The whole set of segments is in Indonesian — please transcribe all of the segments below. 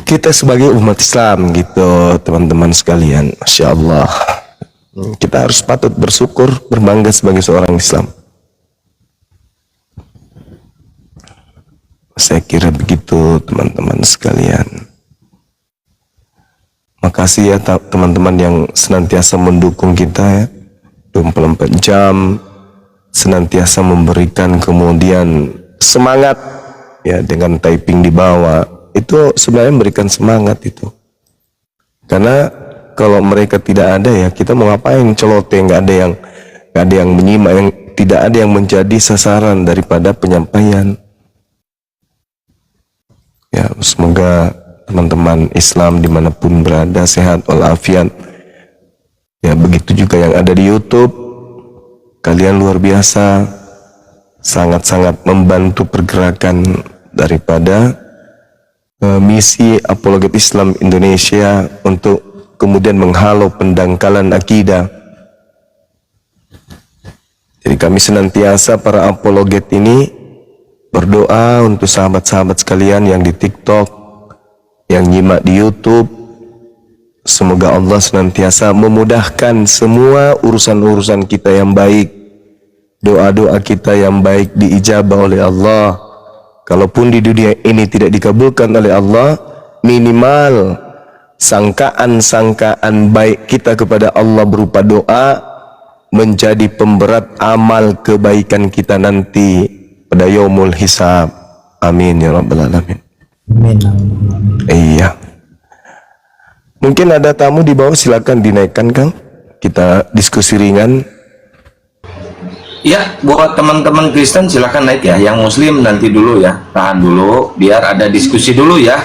kita sebagai umat Islam gitu teman-teman sekalian, Masya Allah, kita harus patut bersyukur, berbangga sebagai seorang Islam. Saya kira begitu teman-teman sekalian. Makasih ya teman-teman yang senantiasa mendukung kita ya, 24 jam senantiasa memberikan kemudian semangat ya dengan typing di bawah. Itu sebenarnya memberikan semangat itu. Karena kalau mereka tidak ada ya, kita mau ngapain celoteh, nggak ada yang menyimak, yang tidak ada yang menjadi sasaran daripada penyampaian. Ya, semoga teman-teman Islam dimanapun berada sehat walafiat. Ya, begitu juga yang ada di YouTube. Kalian luar biasa, sangat-sangat membantu pergerakan daripada misi Apologet Islam Indonesia untuk kemudian menghalau pendangkalan akidah. Jadi kami senantiasa para apologet ini berdoa untuk sahabat-sahabat sekalian yang di TikTok, yang nyimak di YouTube. Semoga Allah senantiasa memudahkan semua urusan-urusan kita yang baik, doa-doa kita yang baik diijabah oleh Allah. Kalaupun di dunia ini tidak dikabulkan oleh Allah, minimal sangkaan-sangkaan baik kita kepada Allah berupa doa menjadi pemberat amal kebaikan kita nanti pada yaumul hisab. Amin ya rabbal alamin. Amin. Iya. Mungkin ada tamu di bawah, silakan dinaikkan Kang. Kita diskusi ringan. Ya, buat teman-teman Kristen silahkan naik ya. Yang Muslim nanti dulu ya, tahan dulu, biar ada diskusi dulu ya.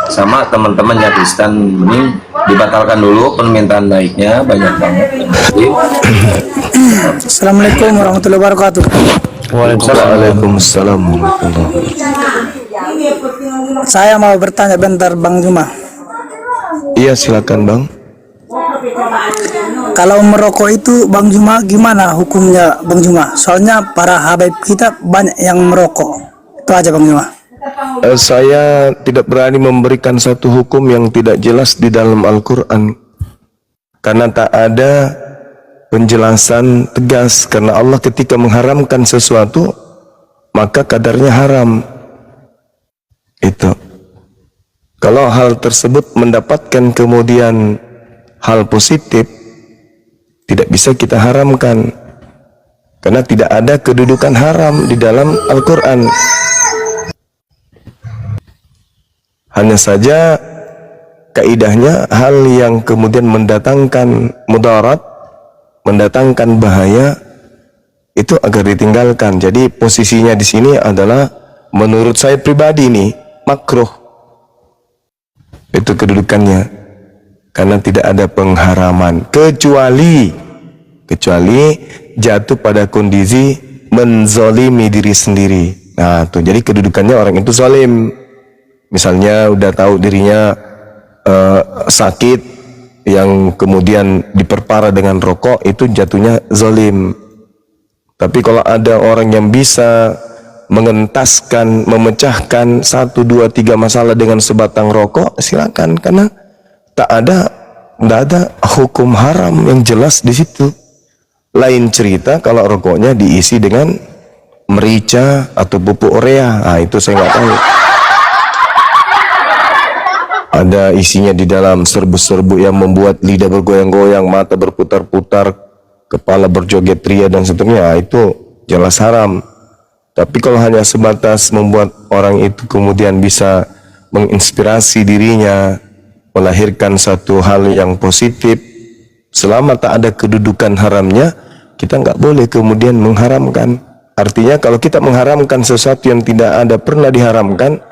Sama teman-teman yang Kristen, mending dibatalkan dulu permintaan naiknya, banyak banget yang Muslim. Assalamualaikum warahmatullahi wabarakatuh. Waalaikumsalam warahmatullahi wabarakatuh. Saya mau bertanya bentar Bang Juma. Iya silakan Bang. Kalau merokok itu Bang Juma gimana hukumnya Bang Juma? Soalnya para habaib kita banyak yang merokok. Itu aja Bang Juma. Saya tidak berani memberikan satu hukum yang tidak jelas di dalam Al-Quran, karena tak ada penjelasan tegas. Karena Allah ketika mengharamkan sesuatu maka kadarnya haram. Itu kalau hal tersebut mendapatkan kemudian hal positif, tidak bisa kita haramkan, karena tidak ada kedudukan haram di dalam Al-Quran. Hanya saja kaidahnya hal yang kemudian mendatangkan mudarat, mendatangkan bahaya, itu agar ditinggalkan. Jadi posisinya di sini adalah menurut saya pribadi nih makruh. Itu kedudukannya, karena tidak ada pengharaman kecuali jatuh pada kondisi menzolimi diri sendiri. Nah tuh, jadi kedudukannya orang itu zalim. Misalnya udah tahu dirinya sakit yang kemudian diperparah dengan rokok, itu jatuhnya zalim. Tapi kalau ada orang yang bisa mengentaskan, memecahkan 1, 2, 3 masalah dengan sebatang rokok, silakan, karena tidak ada hukum haram yang jelas di situ. Lain cerita kalau rokoknya diisi dengan merica atau pupuk urea, nah itu saya nggak tahu. Ada isinya di dalam serbu-serbu yang membuat lidah bergoyang-goyang, mata berputar-putar, kepala berjoget ria dan seterusnya, nah, itu jelas haram. Tapi kalau hanya sebatas membuat orang itu kemudian bisa menginspirasi dirinya, melahirkan satu hal yang positif, selama tak ada kedudukan haramnya, kita nggak boleh kemudian mengharamkan. Artinya kalau kita mengharamkan sesuatu yang tidak ada pernah diharamkan,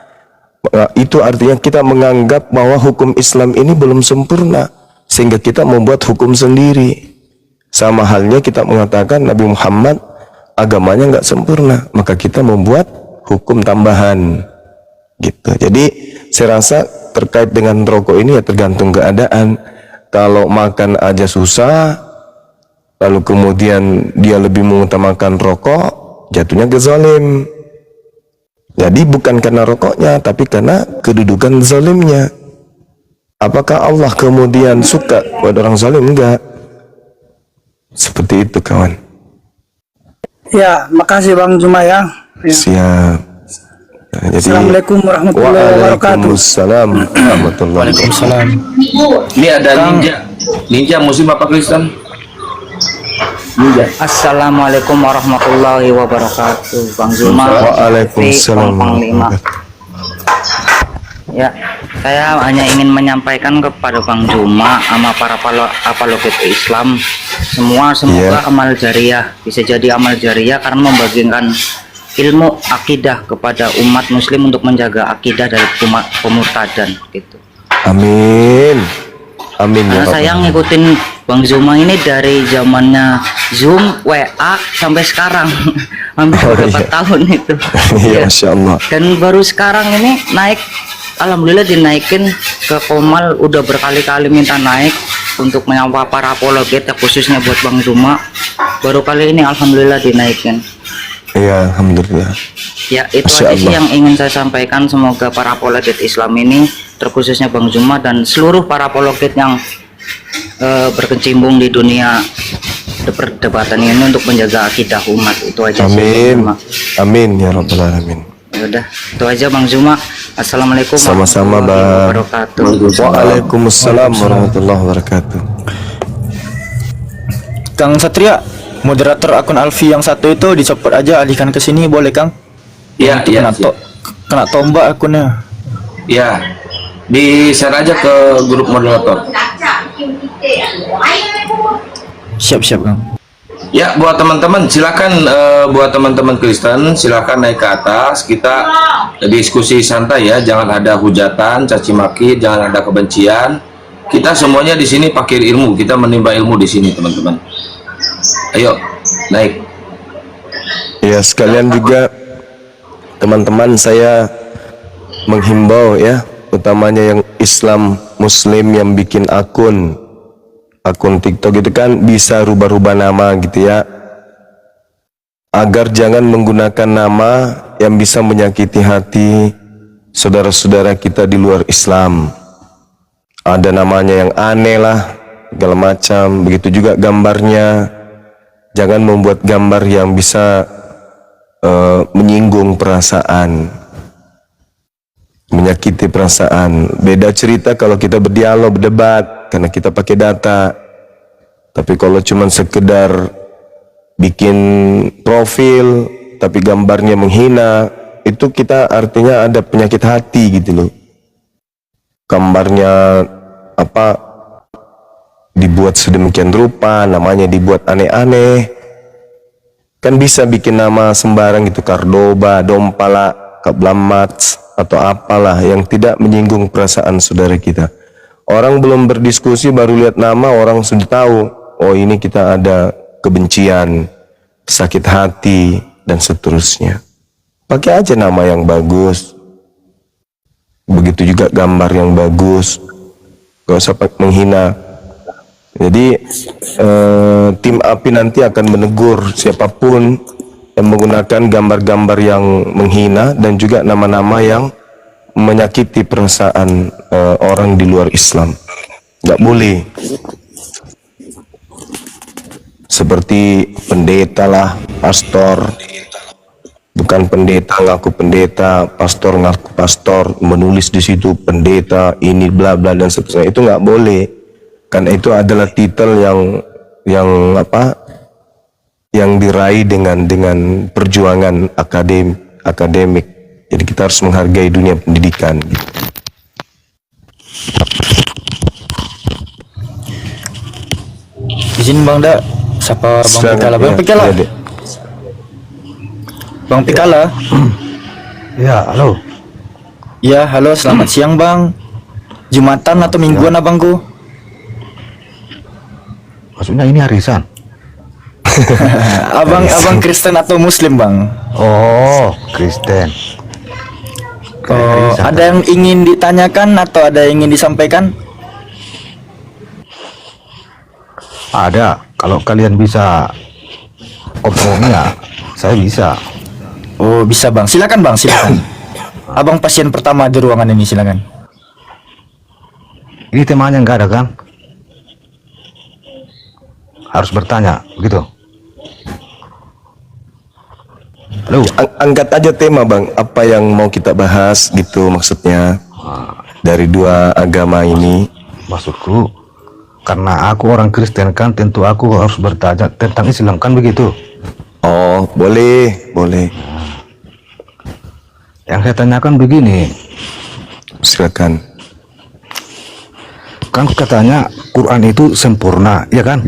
itu artinya kita menganggap bahwa hukum Islam ini belum sempurna, sehingga kita membuat hukum sendiri. Sama halnya kita mengatakan Nabi Muhammad agamanya nggak sempurna, maka kita membuat hukum tambahan gitu. Jadi saya rasa terkait dengan rokok ini ya tergantung keadaan. Kalau makan aja susah, lalu kemudian dia lebih mengutamakan rokok, jatuhnya ke zalim. Kalau tidak ada kedudukan haramnya, kita nggak boleh kemudian mengharamkan. Artinya kalau kita mengharamkan sesuatu yang tidak ada pernah diharamkan, itu artinya kita menganggap bahwa hukum Islam ini belum sempurna, sehingga kita membuat hukum sendiri. Sama halnya kita mengatakan Nabi Muhammad agamanya nggak sempurna, maka kita membuat hukum tambahan gitu. Jadi saya rasa terkait dengan rokok ini ya tergantung keadaan. Kalau makan aja susah, lalu kemudian dia lebih mengutamakan rokok, jatuhnya ke zalim. Jadi bukan karena rokoknya, tapi karena kedudukan zalimnya. Apakah Allah kemudian suka buat orang zalim? Enggak. Seperti itu kawan. Ya, makasih Bang Juma ya. Ya. Siap. Nah, jadi, Assalamualaikum warahmatullahi wabarakatuh. Waalaikumsalam warahmatullahi wabarakatuh. Ini ada ninja Muslim apa Kristen? Ninja. Assalamualaikum warahmatullahi wabarakatuh, Bang Zuma. Waalaikumsalam Panglima. Ya, saya hanya ingin menyampaikan kepada Bang Zuma sama para apologet Islam semua, semoga amal jariah bisa jadi amal jariah karena membagikan ilmu akidah kepada umat muslim untuk menjaga akidah dari pemurtadan gitu. Amin. Amin ya Karena saya ngikutin Bang Zuma ini dari zamannya Zoom, WA sampai sekarang hampir beberapa tahun itu. Iya, Masya Allah. Dan baru sekarang ini naik, alhamdulillah dinaikin ke Komal, udah berkali-kali minta naik untuk menyapa para apologet ya, khususnya buat Bang Zuma. Baru kali ini alhamdulillah dinaikin. Iya, alhamdulillah. Ya, itu Masya aja sih Allah. yang ingin saya sampaikan. Semoga para apologet Islam ini, terkhususnya Bang Zuma dan seluruh para apologet yang berkecimpung di dunia perdebatan ini untuk menjaga akidah umat. Itu aja sih, Bang Amin. Zuma. Amin ya rabbal alamin. Ya udah, itu aja Bang Zuma. Assalamualaikum Sama-sama, warahmatullahi Bang. wabarakatuh. Waalaikumsalam warahmatullahi wabarakatuh. Kang Satria, moderator akun Alfi yang satu itu dicopot aja, alihkan ke sini boleh Kang? Iya, Untuk iya. kena tombak akunnya. Ya, di-share aja ke grup moderator. Siap-siap Kang. Ya, buat teman-teman silakan, buat teman-teman Kristen silakan naik ke atas. Kita diskusi santai ya, jangan ada hujatan, caci maki, jangan ada kebencian. Kita semuanya di sini pakai ilmu, kita menimba ilmu di sini teman-teman. Ayo naik. Ya, sekalian juga teman-teman saya menghimbau ya, utamanya yang Islam Muslim yang bikin akun TikTok itu kan bisa rubah-rubah nama gitu ya, agar jangan menggunakan nama yang bisa menyakiti hati saudara-saudara kita di luar Islam. Ada namanya yang aneh lah, segala macam. Begitu juga gambarnya, jangan membuat gambar yang bisa menyinggung perasaan, menyakiti perasaan. Beda cerita kalau kita berdialog, berdebat, karena kita pakai data. Tapi kalau cuma sekedar bikin profil tapi gambarnya menghina, itu kita artinya ada penyakit hati gitu loh. Gambarnya apa dibuat sedemikian rupa, namanya dibuat aneh-aneh. Kan bisa bikin nama sembarang gitu, Kardoba, Dompala, Kablamats, atau apalah yang tidak menyinggung perasaan saudara kita. Orang belum berdiskusi baru lihat nama, orang sudah tahu, oh ini kita ada kebencian, sakit hati, dan seterusnya. Pakai aja nama yang bagus. Begitu juga gambar yang bagus. Gak usah menghina. Jadi tim API nanti akan menegur siapapun yang menggunakan gambar-gambar yang menghina dan juga nama-nama yang menyakiti perasaan orang di luar Islam. Nggak boleh. Seperti pendeta lah, pastor, bukan pendeta ngaku pendeta, pastor ngaku pastor, menulis di situ pendeta ini bla bla dan seterusnya. Itu nggak boleh. Karena itu adalah titel yang apa? Yang diraih dengan perjuangan akademik. Jadi kita harus menghargai dunia pendidikan. Izin Bang Da, siapa Bang Pikala? Bang Ya, Pikala. ya, Dek. Bang Pikala. Ya, halo. Ya, halo, selamat siang Bang. Jumatan atau mingguan abangku? Maksudnya ini arisan. Abang Kristen atau Muslim Bang? Oh, Kristen. Oh, ada yang ingin ditanyakan atau ada yang ingin disampaikan? Ada. Kalau kalian bisa omongnya, saya bisa. Oh, bisa Bang. Silakan Bang, silakan. Abang pasien pertama di ruangan ini, silakan. Ini temanya nggak ada kan? Harus bertanya, begitu? Halo, Angkat aja tema bang, apa yang mau kita bahas gitu maksudnya dari dua agama ini. maksudku, karena aku orang Kristen kan, tentu aku harus bertanya tentang Islam kan begitu? Oh boleh, boleh. Yang saya tanyakan begini, Silakan. kan katanya Quran itu sempurna, ya kan?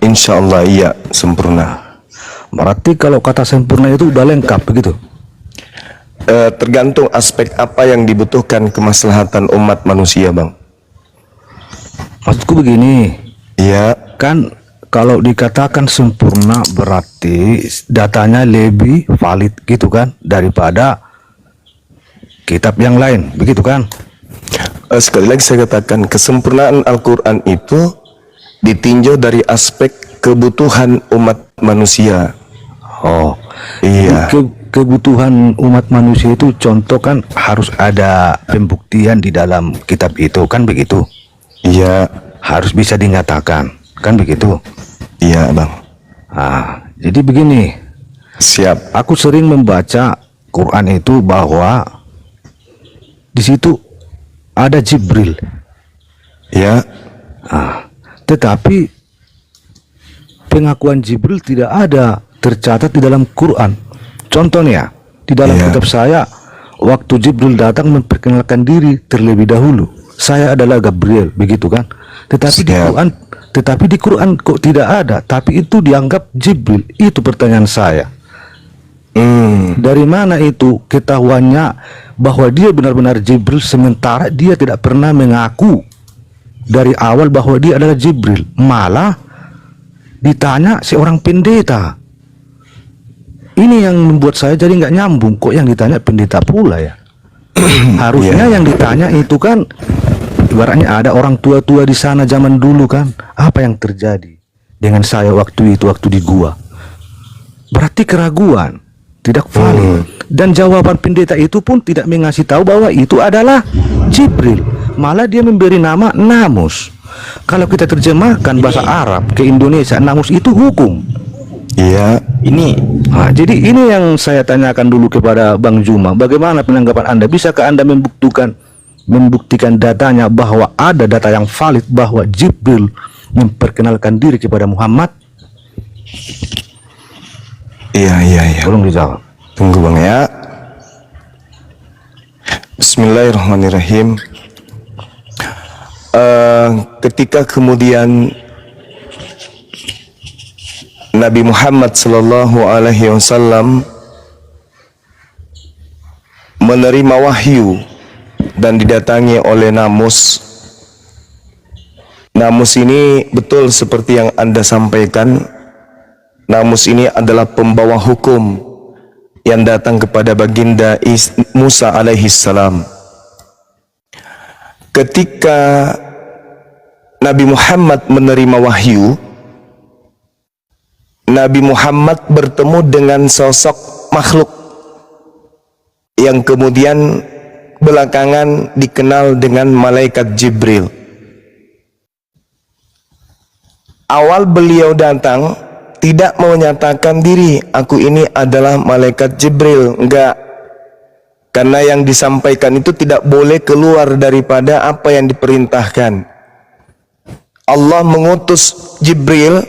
Insya Allah iya sempurna. Berarti kalau kata sempurna itu udah lengkap begitu? Tergantung aspek apa yang dibutuhkan kemaslahatan umat manusia bang. Maksudku begini, Iya. kan kalau dikatakan sempurna berarti datanya lebih valid gitu kan daripada kitab yang lain, begitu kan? Sekali lagi saya katakan kesempurnaan Al-Quran itu ditinjau dari aspek kebutuhan umat manusia. Oh, Iya. kebutuhan umat manusia itu contoh kan harus ada pembuktian di dalam kitab itu kan begitu? Iya. Harus bisa dinyatakan kan begitu? Iya bang. Jadi begini, Siap. aku sering membaca Quran itu bahwa di situ ada Jibril. Ya. Tetapi pengakuan Jibril tidak ada tercatat di dalam Quran. Contohnya, di dalam Iya. kitab saya, waktu Jibril datang memperkenalkan diri terlebih dahulu, saya adalah Gabriel, begitu kan? Siap. Tetapi di Quran kok tidak ada, tapi itu dianggap Jibril. Itu pertanyaan saya. Dari mana itu ketahuannya bahwa dia benar-benar Jibril sementara dia tidak pernah mengaku dari awal bahwa dia adalah Jibril, malah ditanya seorang pendeta. Ini yang membuat saya jadi nggak nyambung, kok yang ditanya pendeta pula ya. Harusnya yang ditanya itu kan ibaratnya ada orang tua-tua di sana zaman dulu kan, apa yang terjadi dengan saya waktu itu waktu di gua. Berarti keraguan, tidak valid. Dan jawaban pendeta itu pun tidak mengasih tahu bahwa itu adalah Jibril, malah dia memberi nama namus. Kalau kita terjemahkan bahasa Arab ke Indonesia, namus itu hukum. Iya. Jadi ini yang saya tanyakan dulu kepada Bang Juma, bagaimana penanggapan Anda? Bisakah Anda membuktikan datanya bahwa ada data yang valid bahwa Jibril memperkenalkan diri kepada Muhammad? Iya. Tolong dijawab. Tunggu bang ya. Bismillahirrahmanirrahim. Ketika kemudian Nabi Muhammad sallallahu alaihi wasallam menerima wahyu dan didatangi oleh Namus. Namus ini betul seperti yang Anda sampaikan. Namus ini adalah pembawa hukum yang datang kepada baginda Musa alaihi salam. Ketika Nabi Muhammad menerima wahyu, Nabi Muhammad bertemu dengan sosok makhluk yang kemudian belakangan dikenal dengan malaikat Jibril. Awal beliau datang tidak menyatakan diri, aku ini adalah malaikat Jibril, enggak. Karena yang disampaikan itu tidak boleh keluar daripada apa yang diperintahkan. Allah mengutus Jibril,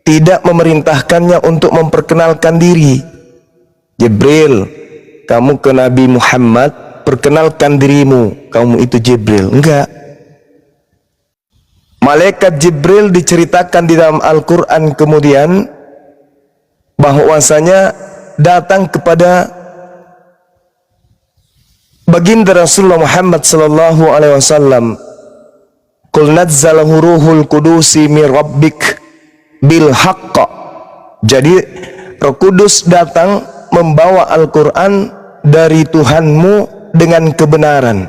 tidak memerintahkannya untuk memperkenalkan diri. Jibril, kamu ke Nabi Muhammad, perkenalkan dirimu, kamu itu Jibril. Enggak. Malaikat Jibril diceritakan di dalam Al-Quran kemudian bahwasanya datang kepada baginda Rasulullah Muhammad sallallahu alaihi wasallam. Qul nazzalahu ruhul qudusi min rabbik bil haqq. Jadi Roh Kudus datang membawa Al-Quran dari Tuhanmu dengan kebenaran.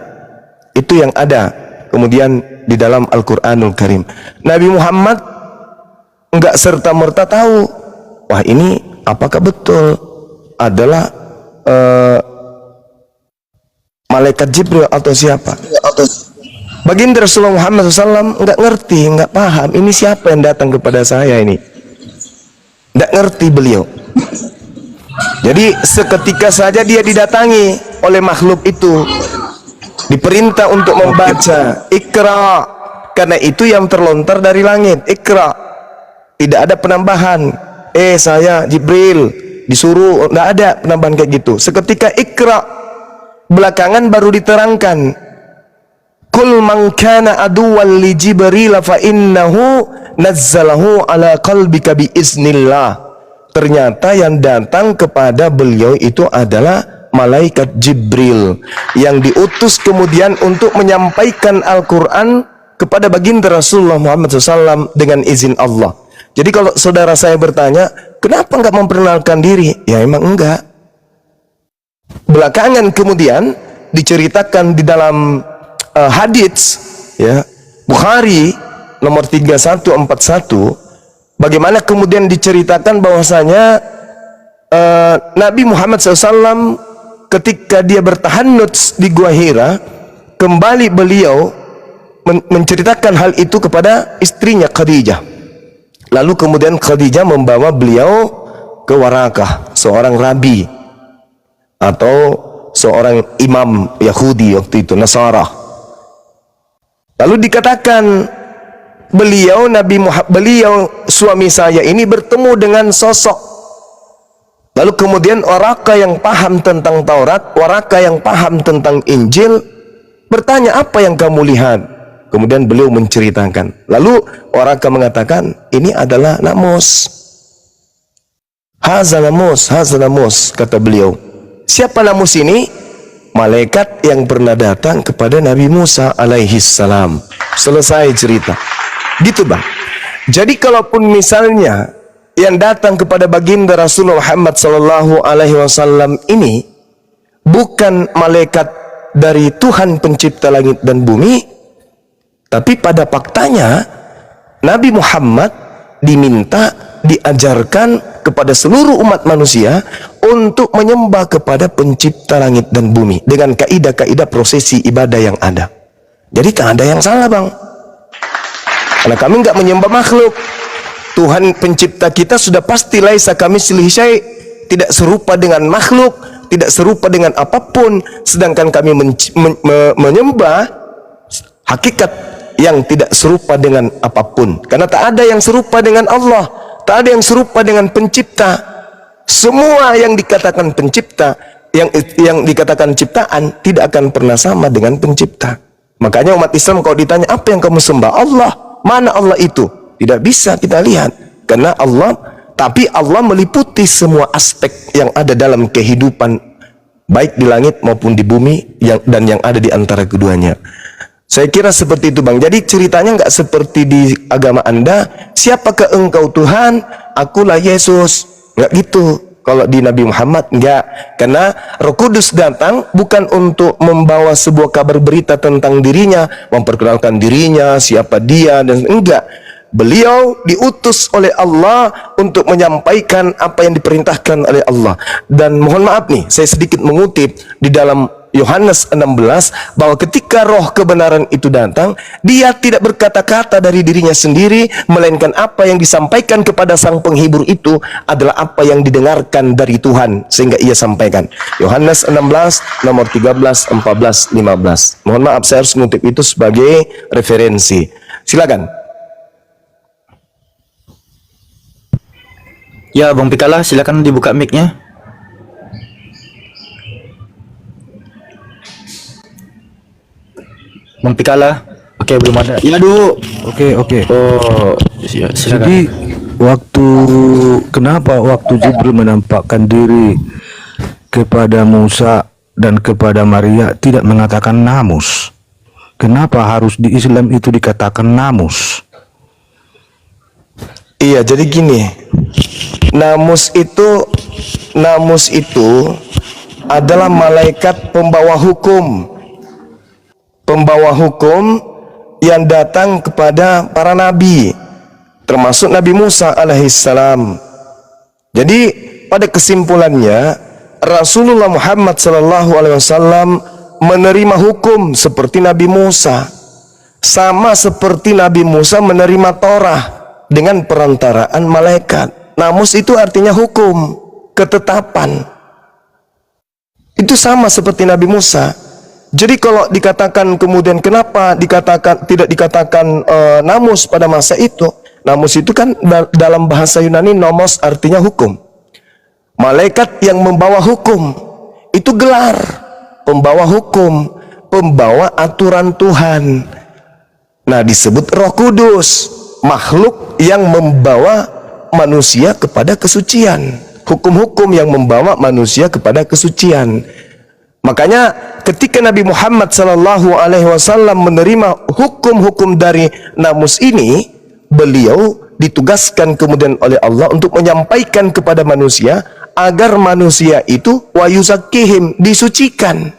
Itu yang ada kemudian di dalam Al-Quranul Karim. Nabi Muhammad enggak serta-merta tahu, wah ini apakah betul adalah malaikat Jibril atau siapa? Baginda Rasulullah Muhammad SAW nggak ngerti, nggak paham ini siapa yang datang kepada saya ini. Nggak ngerti beliau. Jadi seketika saja dia didatangi oleh makhluk itu, diperintah untuk membaca Iqra, karena itu yang terlontar dari langit, Iqra, tidak ada penambahan. Saya Jibril disuruh, tidak ada penambahan kayak gitu. Seketika Iqra, belakangan baru diterangkan, Kul man kana aduwwan li Jibril fa innahu nazzalahu ala qalbika bi iznillah. Ternyata yang datang kepada beliau itu adalah malaikat Jibril yang diutus kemudian untuk menyampaikan Al-Quran kepada baginda Rasulullah Muhammad SAW dengan izin Allah. Jadi kalau saudara saya bertanya, kenapa enggak memperkenalkan diri? Ya emang enggak. Belakangan kemudian diceritakan di dalam hadits ya Bukhari nomor 3141, bagaimana kemudian diceritakan bahwasanya Nabi Muhammad SAW ketika dia bertahannud di Gua Hira, kembali beliau menceritakan hal itu kepada istrinya Khadijah. Lalu kemudian Khadijah membawa beliau ke Warakah, seorang rabi atau seorang imam Yahudi waktu itu, Nasara. Lalu dikatakan beliau suami saya ini bertemu dengan sosok. Lalu kemudian Waraka yang paham tentang Taurat, Waraka yang paham tentang Injil bertanya, apa yang kamu lihat? Kemudian beliau menceritakan. Lalu Waraka mengatakan, ini adalah namus. Haza namus, kata beliau. Siapa namus ini? Malaikat yang pernah datang kepada Nabi Musa alaihi salam. Selesai cerita. Gitu bang. Jadi kalaupun misalnya yang datang kepada baginda Rasulullah Muhammad sallallahu alaihi wasallam ini bukan malaikat dari Tuhan pencipta langit dan bumi, tapi pada faktanya Nabi Muhammad diminta, diajarkan kepada seluruh umat manusia untuk menyembah kepada pencipta langit dan bumi dengan kaidah-kaidah prosesi ibadah yang ada. Jadi tak ada yang salah bang. Karena kami nggak menyembah makhluk. Tuhan pencipta kita sudah pasti laisa kamitslihi syai', tidak serupa dengan makhluk, tidak serupa dengan apapun. Sedangkan kami menyembah hakikat yang tidak serupa dengan apapun. Karena tak ada yang serupa dengan Allah, tak ada yang serupa dengan pencipta. Semua yang dikatakan pencipta, yang dikatakan ciptaan tidak akan pernah sama dengan pencipta. Makanya umat Islam kalau ditanya apa yang kamu sembah, Allah. Mana Allah itu? Tidak bisa kita lihat. Karena Allah, tapi Allah meliputi semua aspek yang ada dalam kehidupan, baik di langit maupun di bumi, dan yang ada di antara keduanya. Saya kira seperti itu bang. Jadi ceritanya nggak seperti di agama Anda, siapakah engkau Tuhan? Akulah Yesus. Nggak gitu. Kalau di Nabi Muhammad enggak, karena Roh Kudus datang bukan untuk membawa sebuah kabar berita tentang dirinya, memperkenalkan dirinya, siapa dia, dan enggak. Beliau diutus oleh Allah untuk menyampaikan apa yang diperintahkan oleh Allah. Dan mohon maaf nih, saya sedikit mengutip di dalam Yohanes 16 bahwa ketika roh kebenaran itu datang, dia tidak berkata-kata dari dirinya sendiri, melainkan apa yang disampaikan kepada sang penghibur itu adalah apa yang didengarkan dari Tuhan sehingga ia sampaikan. Yohanes 16 nomor 13, 14, 15. Mohon maaf saya harus mengutip itu sebagai referensi. Silakan. Ya Bang Pikala, silakan dibuka mic-nya. Bang Pikala. Oke, belum ada. Ya, Du. Oke. Oh, silakan. Jadi kenapa waktu Jibril menampakkan diri kepada Musa dan kepada Maria tidak mengatakan namus? Kenapa harus di Islam itu dikatakan namus? Iya, jadi gini. Namus itu adalah malaikat pembawa hukum. Pembawa hukum yang datang kepada para nabi, termasuk Nabi Musa alaihissalam. Jadi pada kesimpulannya, Rasulullah Muhammad sallallahu alaihi wasallam menerima hukum seperti Nabi Musa, sama seperti Nabi Musa menerima Torah dengan perantaraan malaikat. Namus itu artinya hukum, ketetapan. Itu sama seperti Nabi Musa. Jadi kalau dikatakan kemudian kenapa tidak dikatakan namus pada masa itu? Namus itu kan dalam bahasa Yunani nomos artinya hukum. Malaikat yang membawa hukum itu gelar, pembawa hukum, pembawa aturan Tuhan. Nah, disebut Roh Kudus, makhluk yang membawa manusia kepada kesucian. Hukum-hukum yang membawa manusia kepada kesucian. Makanya ketika Nabi Muhammad sallallahu alaihi wasallam menerima hukum-hukum dari namus ini, beliau ditugaskan kemudian oleh Allah untuk menyampaikan kepada manusia agar manusia itu wayuzakihim, disucikan.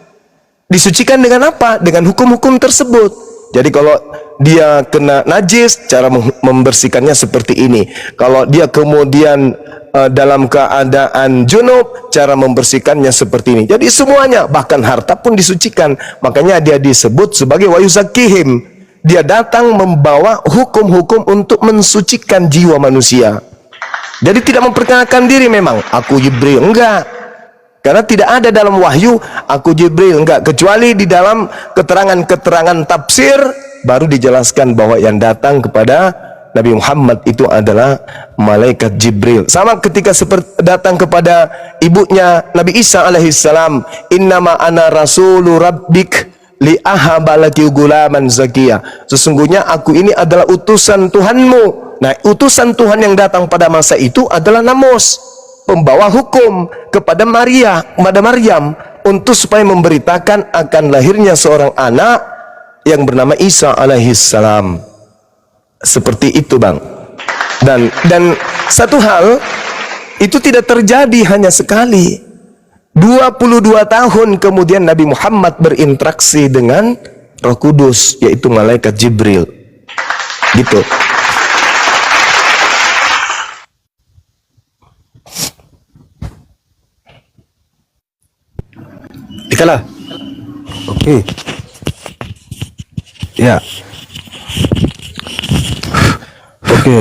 Disucikan dengan apa? Dengan hukum-hukum tersebut. Jadi kalau dia kena najis, cara membersihkannya seperti ini. Kalau dia kemudian dalam keadaan junub, cara membersihkannya seperti ini. Jadi semuanya, bahkan harta pun disucikan. Makanya dia disebut sebagai wayuzakihim. Dia datang membawa hukum-hukum untuk mensucikan jiwa manusia. Jadi tidak memperkenalkan diri memang, aku Jibril, enggak. Karena tidak ada dalam wahyu aku Jibril, enggak, kecuali di dalam keterangan-keterangan tafsir baru dijelaskan bahwa yang datang kepada Nabi Muhammad itu adalah malaikat Jibril. Sama ketika datang kepada ibunya Nabi Isa alaihissalam, innama ana rasulu rabbik li ahabalaki gulaman zakiya. Sesungguhnya aku ini adalah utusan Tuhanmu. Nah, utusan Tuhan yang datang pada masa itu adalah namus, pembawa hukum kepada Maryam untuk supaya memberitakan akan lahirnya seorang anak yang bernama Isa alaihissalam. Seperti itu, Bang. Dan satu hal itu tidak terjadi hanya sekali. 22 tahun kemudian Nabi Muhammad berinteraksi dengan Roh Kudus, yaitu malaikat Jibril. Gitu. Dikalah. Oke. Ya. Oke.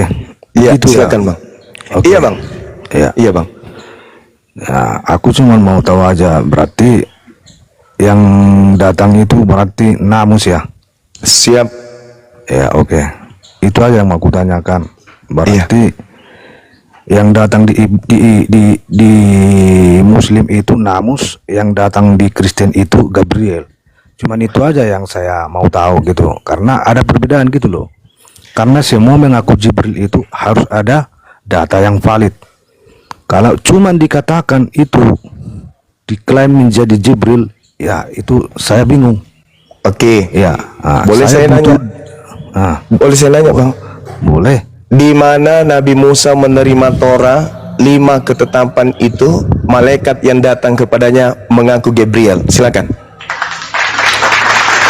Iya, itu silakan, ya. Bang. Oke. Iya, Bang. Ya. Iya, Bang. Ya, aku cuma mau tahu aja, berarti yang datang itu berarti namus ya? Siap. Ya, oke. Itu aja yang mau aku tanyakan. Berarti yang datang di Muslim itu namus, yang datang di Kristen itu Gabriel. Cuman itu aja yang saya mau tahu gitu. Karena ada perbedaan gitu loh. Karena semua mengaku Jibril itu harus ada data yang valid. Kalau cuman dikatakan itu diklaim menjadi Jibril, ya itu saya bingung. Oke. Ya, boleh saya nanya? Boleh saya nanya, Bang? Boleh. Di mana Nabi Musa menerima Torah, 5 ketetapan itu, malaikat yang datang kepadanya mengaku Gabriel. Silakan.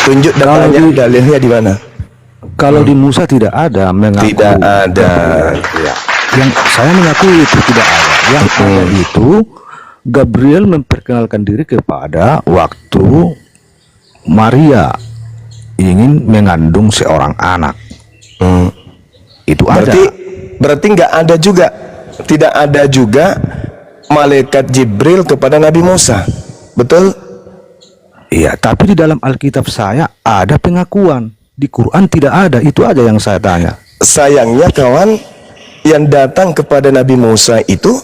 Tunjuk datanya, dalilnya di mana? Kalau di Musa tidak ada mengaku. Tidak ada. Ya. Yang saya mengakui itu tidak ada. Yang ada itu Gabriel memperkenalkan diri kepada waktu Maria ingin mengandung seorang anak. Itu berarti nggak ada juga, tidak ada juga malaikat Jibril kepada Nabi Musa, betul? Iya, tapi di dalam Alkitab saya ada pengakuan, di Quran tidak ada. Itu aja yang saya tanya. Sayangnya kawan, yang datang kepada Nabi Musa itu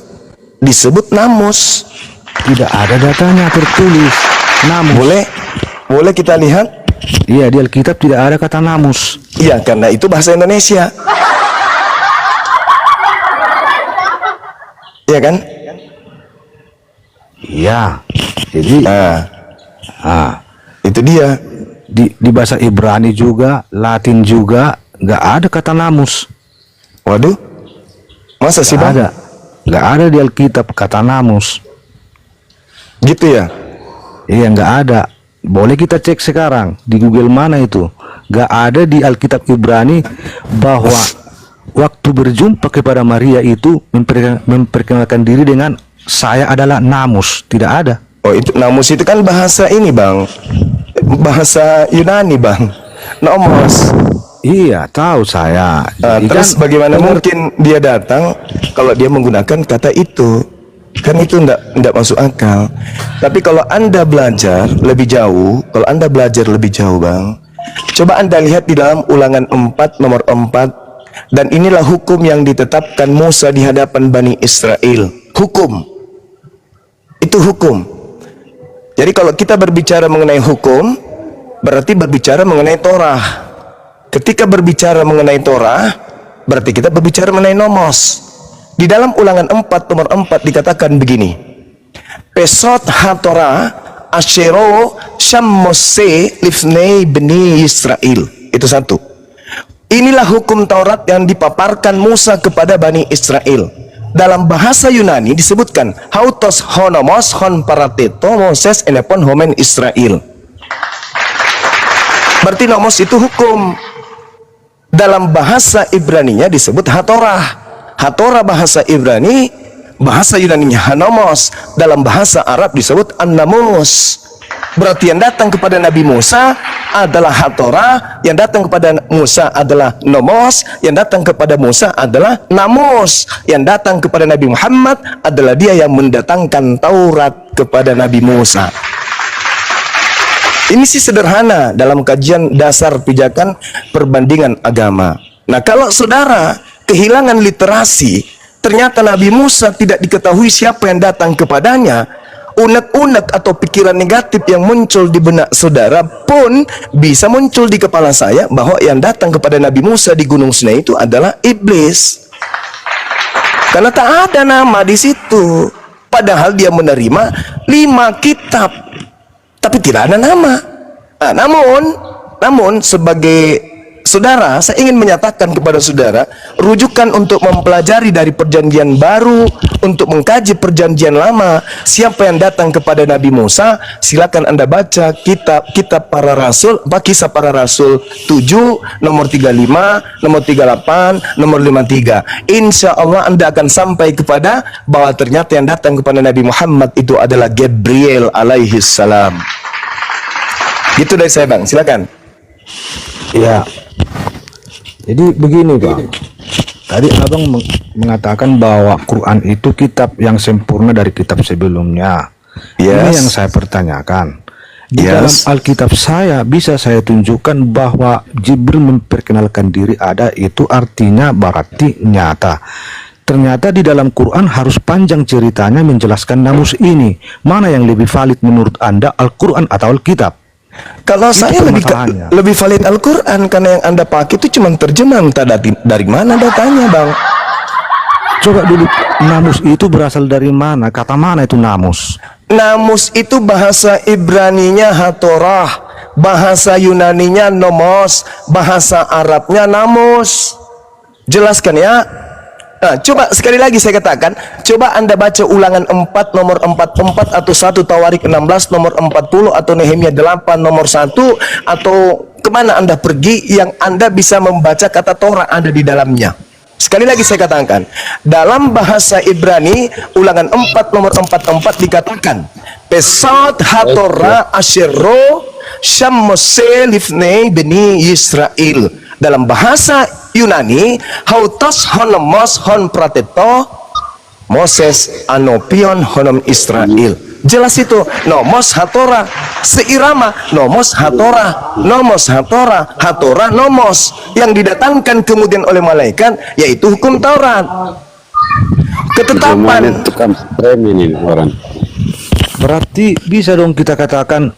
disebut namus. Tidak ada datanya tertulis namus. Boleh kita lihat? Iya, di Alkitab tidak ada kata namus. Iya, karena itu bahasa Indonesia. Iya kan? Iya. Jadi itu dia. Di bahasa Ibrani juga, Latin juga nggak ada kata namus. Waduh, masa sih, Bang? Nggak ada di Alkitab kata namus. Gitu ya? Iya, nggak ada. Boleh kita cek sekarang di Google mana itu. Nggak ada di Alkitab Ibrani bahwa waktu berjumpa kepada Maria itu memperkenalkan diri dengan saya adalah namus, tidak ada. Oh, itu namus itu kan bahasa ini, Bang. Bahasa Yunani, Bang. Nomos. Iya, tahu saya. Jadi Terus kan bagaimana mungkin dia datang kalau dia menggunakan kata itu? Kan itu ndak masuk akal. Tapi kalau Anda belajar lebih jauh, Bang, coba Anda lihat di dalam Ulangan 4 nomor 4, dan inilah hukum yang ditetapkan Musa di hadapan Bani Israel. Hukum. Itu hukum. Jadi kalau kita berbicara mengenai hukum, berarti berbicara mengenai Torah. Ketika berbicara mengenai Torah, berarti kita berbicara mengenai nomos. Di dalam Ulangan 4 nomor 4 dikatakan begini. Pesot haTorah asyero shammose lifnei bani Israel. Itu satu. Inilah hukum Taurat yang dipaparkan Musa kepada Bani Israel. Dalam bahasa Yunani disebutkan hautos honomos hon parateto Moses enepon homen Israel. Berarti nomos itu hukum. Dalam bahasa Ibraninya disebut haTorah. Hatorah bahasa Ibrani, bahasa Yunaninya hanomos. Dalam bahasa Arab disebut an-namus. Berarti yang datang kepada Nabi Musa adalah haTorah, yang datang kepada Musa adalah nomos, yang datang kepada Musa adalah namus, yang datang kepada Nabi Muhammad adalah dia yang mendatangkan Taurat kepada Nabi Musa. Ini sih sederhana dalam kajian dasar pijakan perbandingan agama. Nah, kalau saudara kehilangan literasi, ternyata Nabi Musa tidak diketahui siapa yang datang kepadanya, unek-unek atau pikiran negatif yang muncul di benak saudara pun bisa muncul di kepala saya bahwa yang datang kepada Nabi Musa di Gunung Sinai itu adalah iblis. Karena tak ada nama di situ. Padahal dia menerima 5 kitab, tapi tidak ada nama. Nah, namun sebagai saudara, saya ingin menyatakan kepada saudara, rujukan untuk mempelajari dari perjanjian baru, untuk mengkaji perjanjian lama, siapa yang datang kepada Nabi Musa, silakan Anda baca kitab para rasul, Kisah Para Rasul 7, nomor 35, nomor 38, nomor 53. Insya Allah Anda akan sampai kepada bahwa ternyata yang datang kepada Nabi Muhammad itu adalah Gabriel alaihi salam. Gitu dari saya, Bang, silakan. Ya. Jadi begini, Bang. Tadi Abang mengatakan bahwa Quran itu kitab yang sempurna dari kitab sebelumnya. Ini yang saya pertanyakan. Di dalam Alkitab saya bisa saya tunjukkan bahwa Jibril memperkenalkan diri ada, itu artinya berarti nyata. Ternyata di dalam Quran harus panjang ceritanya menjelaskan namus ini. Mana yang lebih valid menurut Anda, Al-Quran atau Alkitab? Kalau saya lebih valid Al-Quran, karena yang Anda pakai itu cuma terjemahan. Dari mana datanya, Bang? Coba dulu, namus itu berasal dari mana? Kata mana itu namus? Namus itu bahasa Ibraninya haTorah, bahasa Yunaninya nomos, bahasa Arabnya namus. Jelaskan ya. Nah, coba sekali lagi saya katakan, coba Anda baca Ulangan 4 nomor 44 atau 1 Tawarik 16 nomor 40 atau Nehemia 8 nomor 1, atau kemana Anda pergi yang Anda bisa membaca kata Torah ada di dalamnya. Sekali lagi saya katakan, dalam bahasa Ibrani Ulangan 4 nomor 44 dikatakan Pesot haTorah asyero shammose lifnei bani Israel. Dalam bahasa Yunani hautos honomos hon prateto Moses anopion honom Israel. Jelas itu, nomos haTorah seirama, nomos haTorah, nomos haTorah, haTorah nomos, yang didatangkan kemudian oleh malaikat, yaitu hukum Taurat. Ketetapan. Berarti bisa dong kita katakan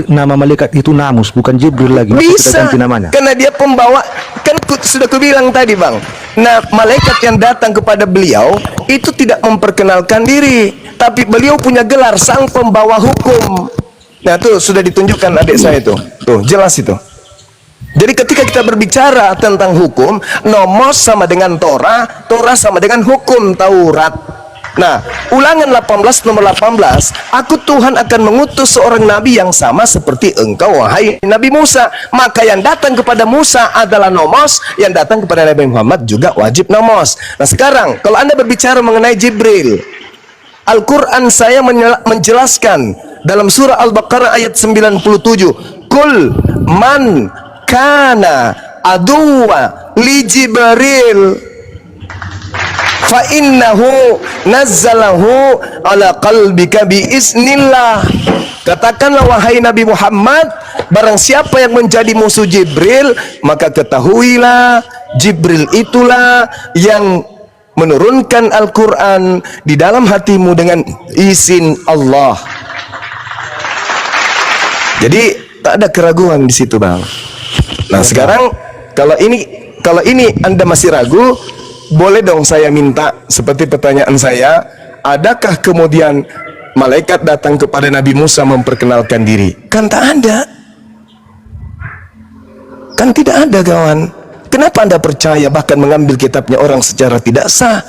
nama malaikat itu namus, bukan Jibril lagi. Bisa, ganti namanya. karena dia pembawa. Kan sudah kubilang tadi, Bang. Nah, malaikat yang datang kepada beliau itu tidak memperkenalkan diri, tapi beliau punya gelar sang pembawa hukum. Nah, tuh sudah ditunjukkan adik saya itu. Tuh, jelas itu. Jadi ketika kita berbicara tentang hukum, nomos sama dengan Torah, Torah sama dengan hukum Taurat. Nah, Ulangan 18 nomor 18, aku Tuhan akan mengutus seorang nabi yang sama seperti engkau, wahai Nabi Musa. Maka yang datang kepada Musa adalah nomos, yang datang kepada Nabi Muhammad juga wajib nomos. Nah, sekarang kalau Anda berbicara mengenai Jibril, Al-Quran saya menjelaskan dalam surah Al-Baqarah ayat 97, Kul man kana aduwa li Jibril fa innahu nazzalahu ala qalbika bi iznillah. Katakanlah wahai Nabi Muhammad, barang siapa yang menjadi musuh Jibril, maka ketahuilah Jibril itulah yang menurunkan Al-Quran di dalam hatimu dengan izin Allah. Jadi tak ada keraguan di situ, Bang. Nah, sekarang kalau ini Anda masih ragu, boleh dong saya minta seperti pertanyaan saya, adakah kemudian malaikat datang kepada Nabi Musa memperkenalkan diri? Kan tak ada. Kan tidak ada, kawan. Kenapa Anda percaya bahkan mengambil kitabnya orang secara tidak sah?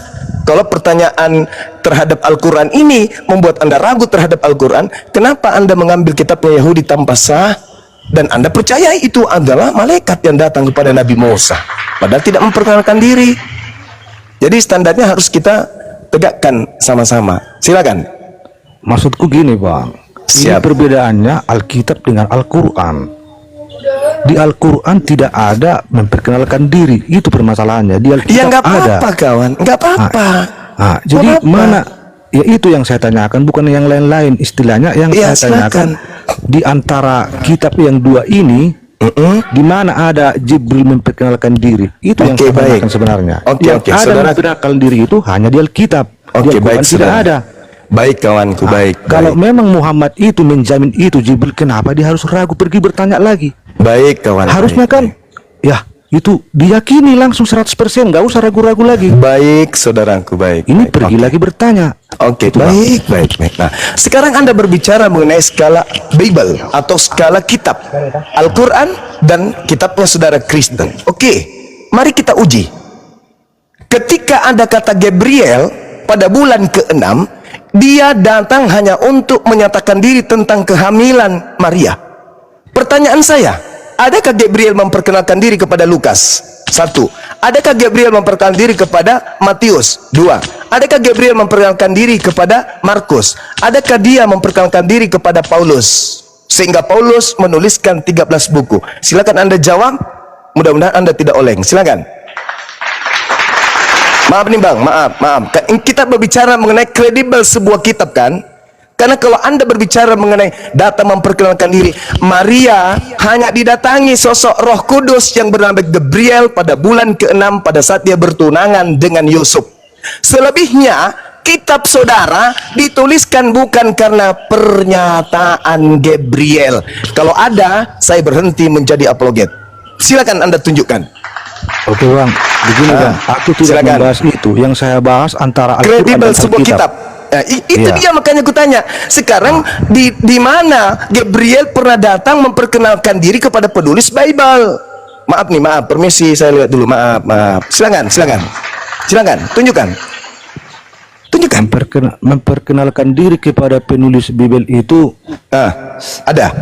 Kalau pertanyaan terhadap Al-Quran ini membuat Anda ragu terhadap Al-Quran, kenapa Anda mengambil kitabnya Yahudi tanpa sah? Dan Anda percaya itu adalah malaikat yang datang kepada Nabi Musa, padahal tidak memperkenalkan diri. Jadi standarnya harus kita tegakkan sama-sama. Silakan. Maksudku gini, Bang. Ini perbedaannya Alkitab dengan Al-Quran. Di Al-Quran tidak ada memperkenalkan diri. Itu permasalahannya. Di Alkitab Ya nggak ada. apa-apa, kawan. Nggak apa-apa. Jadi Nggak apa-apa. mana? Ya itu yang saya tanyakan, bukan yang lain-lain. Istilahnya yang Ya, saya tanyakan, di antara kitab yang dua ini, di mana ada Jibril memperkenalkan diri? Itu yang saya tanyakan sebenarnya. Yang ada saudara. memperkenalkan diri itu hanya di Alkitab. Di Al-Quran tidak saudara. ada. Baik, kawanku, baik. Kalau memang Muhammad itu menjamin itu Jibril, kenapa dia harus ragu pergi bertanya lagi? Baik, kawan. Harusnya baik, kan, ya itu diyakini langsung 100%, nggak usah ragu-ragu lagi. Baik, saudaraku, baik. Ini baik. pergi lagi bertanya. Oke, Itu, Bang. baik. Nah, sekarang Anda berbicara mengenai skala Bible atau skala kitab Al-Quran dan kitabnya saudara Kristen. Oke, mari kita uji. Ketika ada kata Gabriel pada bulan ke-6, dia datang hanya untuk menyatakan diri tentang kehamilan Maria. Pertanyaan saya, adakah Gabriel memperkenalkan diri kepada Lukas? 1. Adakah Gabriel memperkenalkan diri kepada Matius? 2. Adakah Gabriel memperkenalkan diri kepada Markus? Adakah dia memperkenalkan diri kepada Paulus? Sehingga Paulus menuliskan 13 buku. Silakan Anda jawab. Mudah-mudahan Anda tidak oleng. Silakan. Maaf nih, Bang, maaf. Kita berbicara mengenai kredibel sebuah kitab, kan? Karena kalau Anda berbicara mengenai data memperkenalkan diri, Maria hanya didatangi sosok Roh Kudus yang bernama Gabriel pada bulan ke-6 pada saat dia bertunangan dengan Yusuf. Selebihnya, kitab saudara dituliskan bukan karena pernyataan Gabriel. Kalau ada, saya berhenti menjadi apologet. Silakan Anda tunjukkan. Oke, Bang, begini, Bang, aku tidak silakan. membahas itu. Yang saya bahas antara Al-Quran Kredibel dan sebuah Alkitab. kitab. Nah, itu Iya. dia makanya kutanya. Sekarang di mana Gabriel pernah datang memperkenalkan diri kepada penulis Bible? Maaf nih, maaf. Permisi, saya lihat dulu. Maaf. Silakan. Tunjukkan. Memperkenalkan diri kepada penulis Bible itu Ada.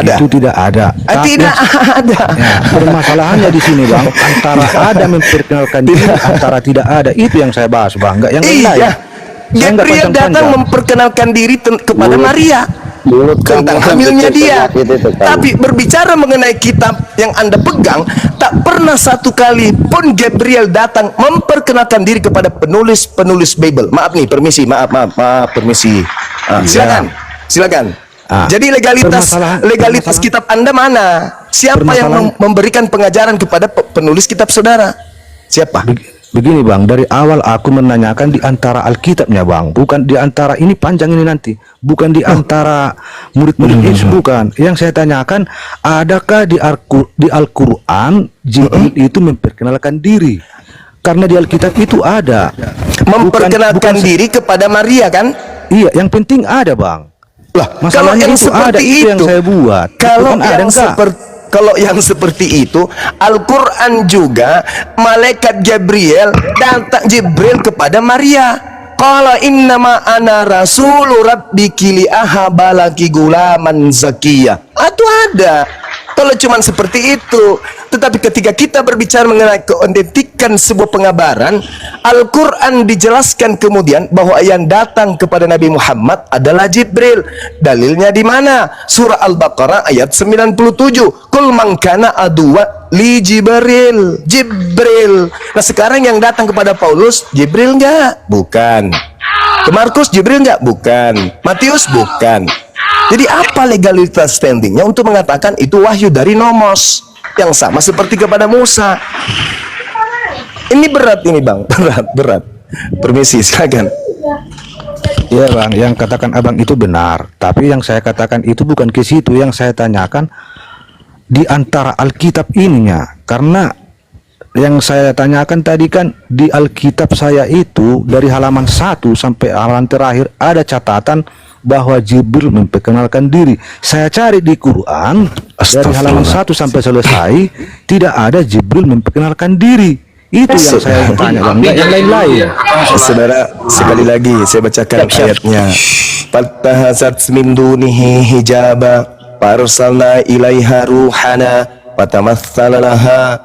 itu tidak ada. Tidak ada. Ya, permasalahannya di sini, Bang, antara ada memperkenalkan diri, antara tidak ada. Itu yang saya bahas, Bang, enggak yang lain. Iya. Gabriel datang memperkenalkan diri kepada Maria tentang hamilnya dia. Tapi berbicara mengenai kitab yang Anda pegang, tak pernah satu kali pun Gabriel datang memperkenalkan diri kepada penulis Bible. Maaf nih, permisi, maaf, permisi. Silakan. Jadi legalitas kitab Anda mana? Siapa yang memberikan pengajaran kepada penulis kitab saudara? Siapa? Begini, Bang, dari awal aku menanyakan di antara Alkitabnya, Bang, bukan di antara ini panjang ini nanti, bukan di antara murid-murid Yesus, bukan. Yang saya tanyakan, adakah di Al-Quran Jibril itu memperkenalkan diri? Karena di Alkitab itu ada Memperkenalkan diri kepada Maria, kan? Iya, yang penting ada, Bang. Lah, kalau Masalahnya yang itu seperti ada, itu yang saya buat. Kalau Itu kan ada enggak? Kalau yang seperti itu, Al-Quran juga malaikat Gabriel datang Jibril kepada Maria. Qala innama ana rasulu rabbiki li ahabalaki gulaman zakiyah. Itu ada. Kalau cuma seperti itu. Tetapi ketika kita berbicara mengenai keautentikan sebuah pengabaran, Al-Quran dijelaskan kemudian bahwa yang datang kepada Nabi Muhammad adalah Jibril. Dalilnya di mana? Surah Al-Baqarah ayat 97. Kul man kana aduwa li Jibril. Jibril. Nah sekarang yang datang kepada Paulus, Jibril enggak? Bukan. Ke Markus, Jibril enggak? Bukan. Matius? Bukan. Jadi apa legalitas standingnya untuk mengatakan itu wahyu dari nomos yang sama seperti kepada Musa? Ini berat ini bang, berat. Permisi, silakan. Ya bang, yang katakan abang itu benar. Tapi yang saya katakan itu bukan ke situ. Yang saya tanyakan di antara Alkitab ininya. Karena yang saya tanyakan tadi kan di Alkitab saya itu dari halaman 1 sampai halaman terakhir ada catatan bahwa Jibril memperkenalkan diri. Saya cari di Quran dari halaman 1 sampai selesai tidak ada Jibril memperkenalkan diri. Itu yang saya tanya bang, enggak yang lain-lain. Saudara, sekali lagi saya bacakan ayatnya. Fattahazat min dunihi hijaba farsalna ilaiha ruhana fatamatsala laha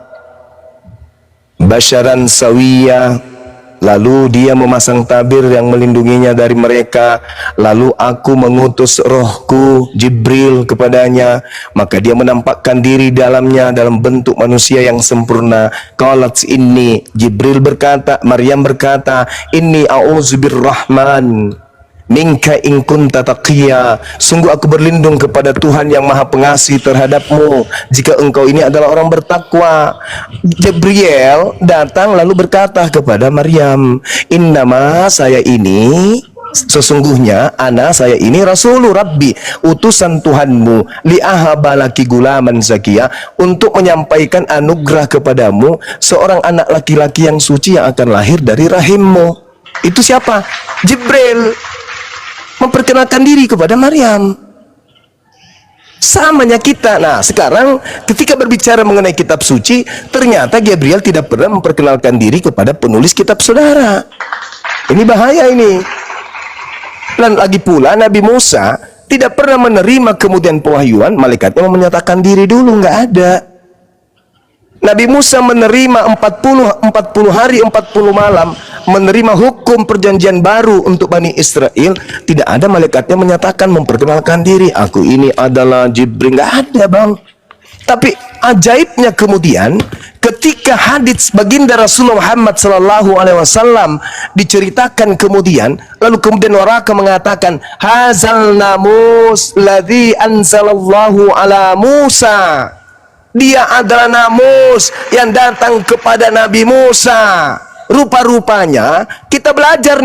basyaran sawiyya. Lalu dia memasang tabir yang melindunginya dari mereka. Lalu aku mengutus rohku Jibril kepadanya, maka dia menampakkan diri dalamnya dalam bentuk manusia yang sempurna. Qalat inni, Jibril berkata, Maryam berkata, inni a'udzubirrahman minka in kunta taqiyya. Sungguh aku berlindung kepada Tuhan yang Maha Pengasih terhadapmu jika engkau ini adalah orang bertakwa. Jibril datang lalu berkata kepada Maryam, innama saya ini sesungguhnya saya ini Rasulul Rabbi, utusan Tuhanmu, li'ahabalaki gulaman zakiya, untuk menyampaikan anugerah kepadamu seorang anak laki-laki yang suci yang akan lahir dari rahimmu. Itu siapa? Jibril memperkenalkan diri kepada Maryam. Samanya kita. Nah sekarang ketika berbicara mengenai kitab suci, ternyata Gabriel tidak pernah memperkenalkan diri kepada penulis kitab saudara. Ini bahaya ini. Dan lagi pula Nabi Musa tidak pernah menerima kemudian pewahyuan, malaikatnya menyatakan diri dulu, nggak ada. Nabi Musa menerima 40 hari 40 malam, menerima hukum perjanjian baru untuk Bani Israel. Tidak ada malaikatnya menyatakan memperkenalkan diri, aku ini adalah Jibril. Nggak ada bang. Tapi ajaibnya kemudian ketika hadits baginda Rasulullah Muhammad SAW diceritakan kemudian, lalu kemudian waraka mengatakan hazal namus ladzi anzalallahu ala Musa. Dia adalah namus yang datang kepada Nabi Musa. Rupa-rupanya kita belajar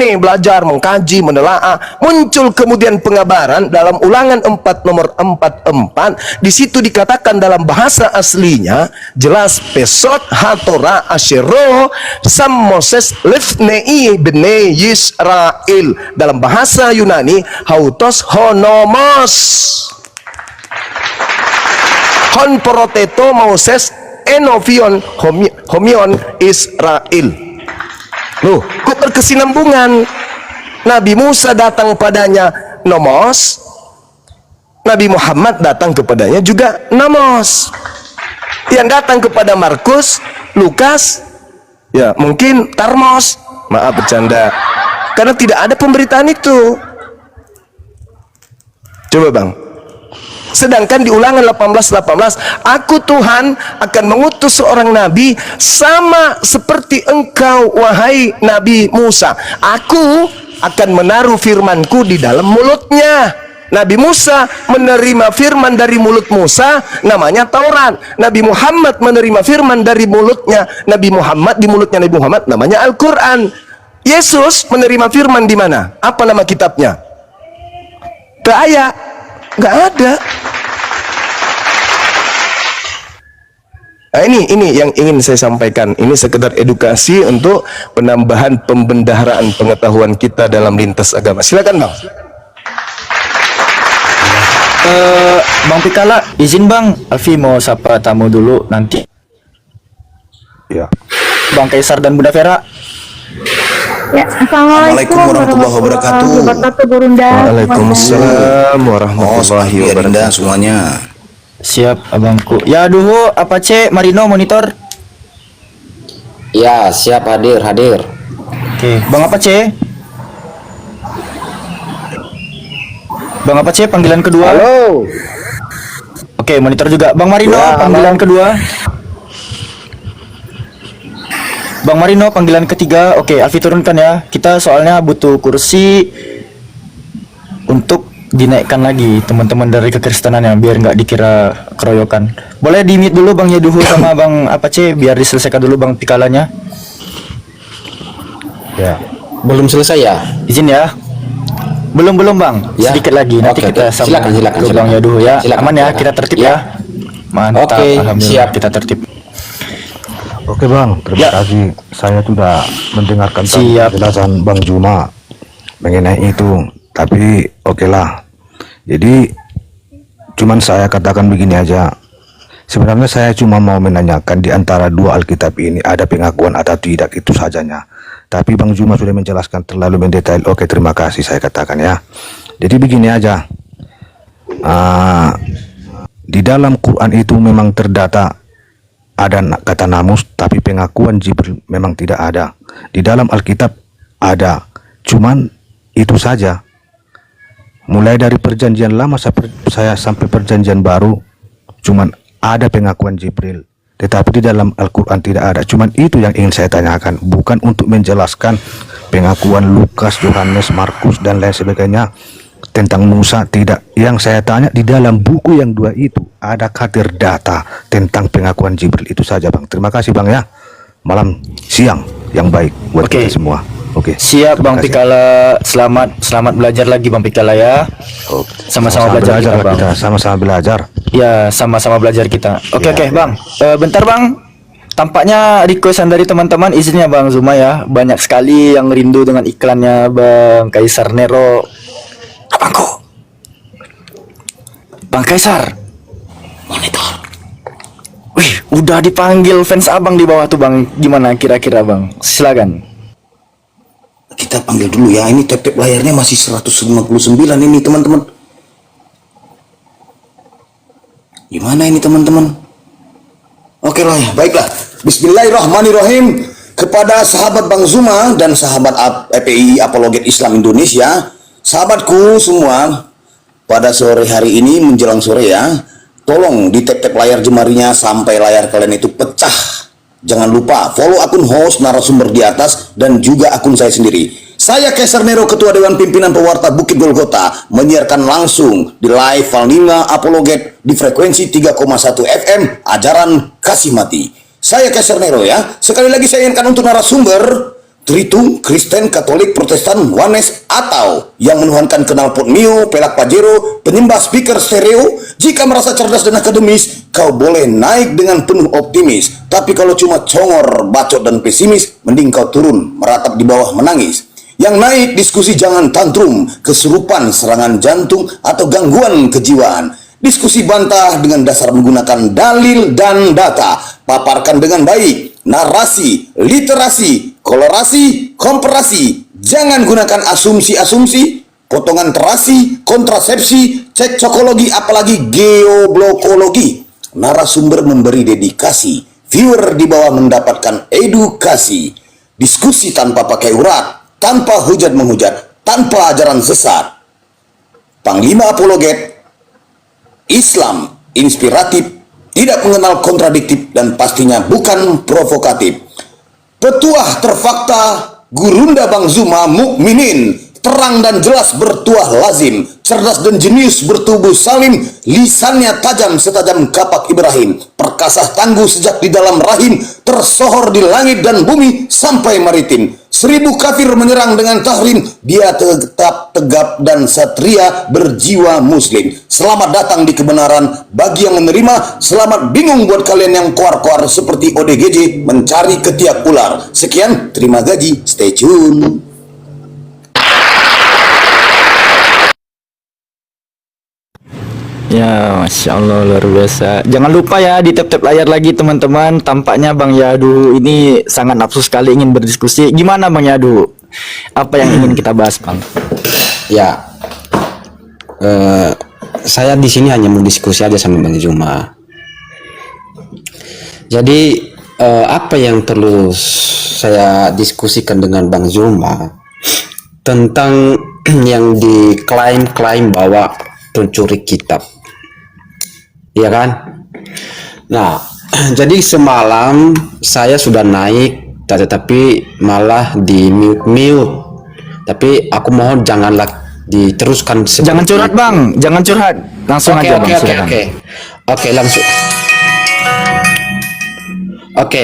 mengkaji, menelaah, muncul kemudian pengabaran dalam Ulangan 4 nomor 44. Di situ dikatakan dalam bahasa aslinya jelas pesot hatora asyero sammoses lifnei bene Yisrael. Dalam bahasa Yunani hautos honomos hon proteto Moses enovion homion Israel. Loh, kok berkesinambungan? Nabi Musa datang padanya nomos, Nabi Muhammad datang kepadanya juga nomos. Yang datang kepada Markus, Lukas, ya mungkin Tarmos. Maaf bercanda, karena tidak ada pemberitaan itu. Coba bang. Sedangkan di Ulangan 18:18, aku Tuhan akan mengutus seorang nabi sama seperti engkau wahai Nabi Musa. Aku akan menaruh firmanku di dalam mulutnya. Nabi Musa menerima firman dari mulut Musa, namanya Taurat. Nabi Muhammad menerima firman dari mulutnya Nabi Muhammad, di mulutnya Nabi Muhammad, namanya Al-Quran. Yesus menerima firman di mana? Apa nama kitabnya? Nggak ada. Nah, ini yang ingin saya sampaikan. Ini sekedar edukasi untuk penambahan pembendaharaan pengetahuan kita dalam lintas agama. Silakan bang. Bang Pikala, izin bang, Alfi mau sapa tamu dulu nanti. Ya. Bang Kaisar dan Bunda Vera. Ya, Assalamualaikum warahmatullahi wabarakatuh. Burunda. Waalaikumsalam warahmatullahi wabarakatuh. Semuanya. Siap abangku. Ya Duhu, Apache, Marino monitor. Ya, siap, hadir. Oke, Bang Apache. Bang Apache panggilan kedua. Halo. Oke, monitor juga. Bang Marino Ya, panggilan kedua. Bang Marino panggilan ketiga. Oke, Alfi turunkan ya. Kita soalnya butuh kursi untuk dinaikkan lagi teman-teman dari kekristenannya biar nggak dikira keroyokan. Boleh di-mute dulu Bang Yaduhu sama Bang Apache biar diselesaikan dulu Bang Pikalanya. Ya. Belum selesai ya? Izin ya. Belum Bang. Ya. Sedikit lagi nanti Oke, kita oke. sambung Silakan, ke Bang Yaduhu ya. Silakan. Aman ya, kita tertib Ya. ya. Mantap. Oke, Alhamdulillah siap. kita tertib. Oke Bang, terima Ya. kasih. Saya sudah mendengarkan Siap. penjelasan Bang Juma mengenai itu. Tapi oke lah. Jadi cuman saya katakan begini aja. Sebenarnya saya cuma mau menanyakan di antara dua Alkitab ini ada pengakuan atau tidak, itu sajanya. Tapi Bang Juma sudah menjelaskan terlalu mendetail. Oke, terima kasih saya katakan ya. Jadi begini aja. Di dalam Quran itu memang terdata ada kata namus, tapi pengakuan Jibril memang tidak ada. Di dalam Alkitab ada, cuman itu saja. Mulai dari perjanjian lama saya sampai perjanjian baru, cuman ada pengakuan Jibril. Tetapi di dalam Al-Quran tidak ada. Cuman itu yang ingin saya tanyakan, bukan untuk menjelaskan pengakuan Lukas, Yohanes, Markus dan lain sebagainya tentang Musa, tidak. Yang saya tanya di dalam buku yang dua itu adakah terdata tentang pengakuan Jibril? Itu saja Bang. Terima kasih Bang ya. Malam siang yang baik buat Oke. kita semua. Oke. Siap Terima Bang kasih. Pikala. Selamat belajar lagi Bang Pikala ya. Oke. Sama-sama belajar kita, Bang. kita, sama-sama belajar. Ya, sama-sama belajar kita. Oke, Ya, ya. Bang. Bentar, Bang. Tampaknya requestan dari teman-teman, izinnya Bang Zuma ya. Banyak sekali yang rindu dengan iklannya Bang Kaisar Nero. Abangku. Bang Kaisar. Monitor. Wih, udah dipanggil fans Abang di bawah tuh, Bang. Gimana kira-kira, Bang? Silakan. Kita panggil dulu ya. Ini tap-tap layarnya masih 159 ini teman-teman. Gimana ini teman-teman? Oke lah ya, baiklah. Bismillahirrahmanirrahim. Kepada sahabat Bang Zuma dan sahabat EPI Apologet Islam Indonesia, sahabatku semua, pada sore hari ini menjelang sore ya, tolong di tap-tap layar jemarinya sampai layar kalian itu pecah. Jangan lupa follow akun host narasumber di atas dan juga akun saya sendiri. Saya Kaisar Nero, Ketua Dewan Pimpinan Pewarta Bukit Golgota, menyiarkan langsung di live Val 5 Apologet di frekuensi 3,1 FM ajaran kasih mati. Saya Kaisar Nero ya. Sekali lagi saya ingatkan untuk narasumber Tritung, Kristen, Katolik, Protestan, Wanes, atau yang menuhankan knalpot Mio, pelak Pajero, penyembah speaker stereo. Jika merasa cerdas dan akademis, kau boleh naik dengan penuh optimis. Tapi kalau cuma congor, bacot, dan pesimis, mending kau turun, meratap di bawah menangis. Yang naik diskusi jangan tantrum, kesurupan, serangan jantung, atau gangguan kejiwaan. Diskusi bantah dengan dasar menggunakan dalil dan data. Paparkan dengan baik, narasi, literasi, kolorasi, komparasi. Jangan gunakan asumsi-asumsi, potongan terasi, kontrasepsi, cekcokologi, apalagi geoblokologi. Narasumber memberi dedikasi, viewer di bawah mendapatkan edukasi. Diskusi tanpa pakai urat, tanpa hujat menghujat, tanpa ajaran sesat. Panglima Apologet, Islam inspiratif, tidak mengenal kontradiktif, dan pastinya bukan provokatif. Petuah terfakta, gurunda Bang Zuma mukminin, terang dan jelas bertuah lazim, cerdas dan jenius bertubuh salim, lisannya tajam setajam kapak Ibrahim, perkasa tangguh sejak di dalam rahim, tersohor di langit dan bumi sampai maritim. 1000 kafir menyerang dengan tahrim, dia tetap tegap dan satria berjiwa muslim. Selamat datang di kebenaran bagi yang menerima, selamat bingung buat kalian yang koar-koar seperti ODGJ mencari ketiak ular. Sekian, terima gaji, stay tune. Ya, Masya Allah, luar biasa. Jangan lupa ya di tap-tap layar lagi teman-teman. Tampaknya Bang Yadu ini sangat nafsu sekali ingin berdiskusi. Gimana Bang Yadu? Apa yang ingin kita bahas Bang? Ya, saya di sini hanya mau diskusi aja sama Bang Juma. Jadi apa yang perlu saya diskusikan dengan Bang Juma tentang yang diklaim-klaim bahwa pencuri kitab, ya kan? Nah, jadi semalam saya sudah naik, tetapi malah di mute. Tapi aku mohon janganlah diteruskan. Jangan curhat Bang, jangan curhat. Langsung aja Bang. Silakan.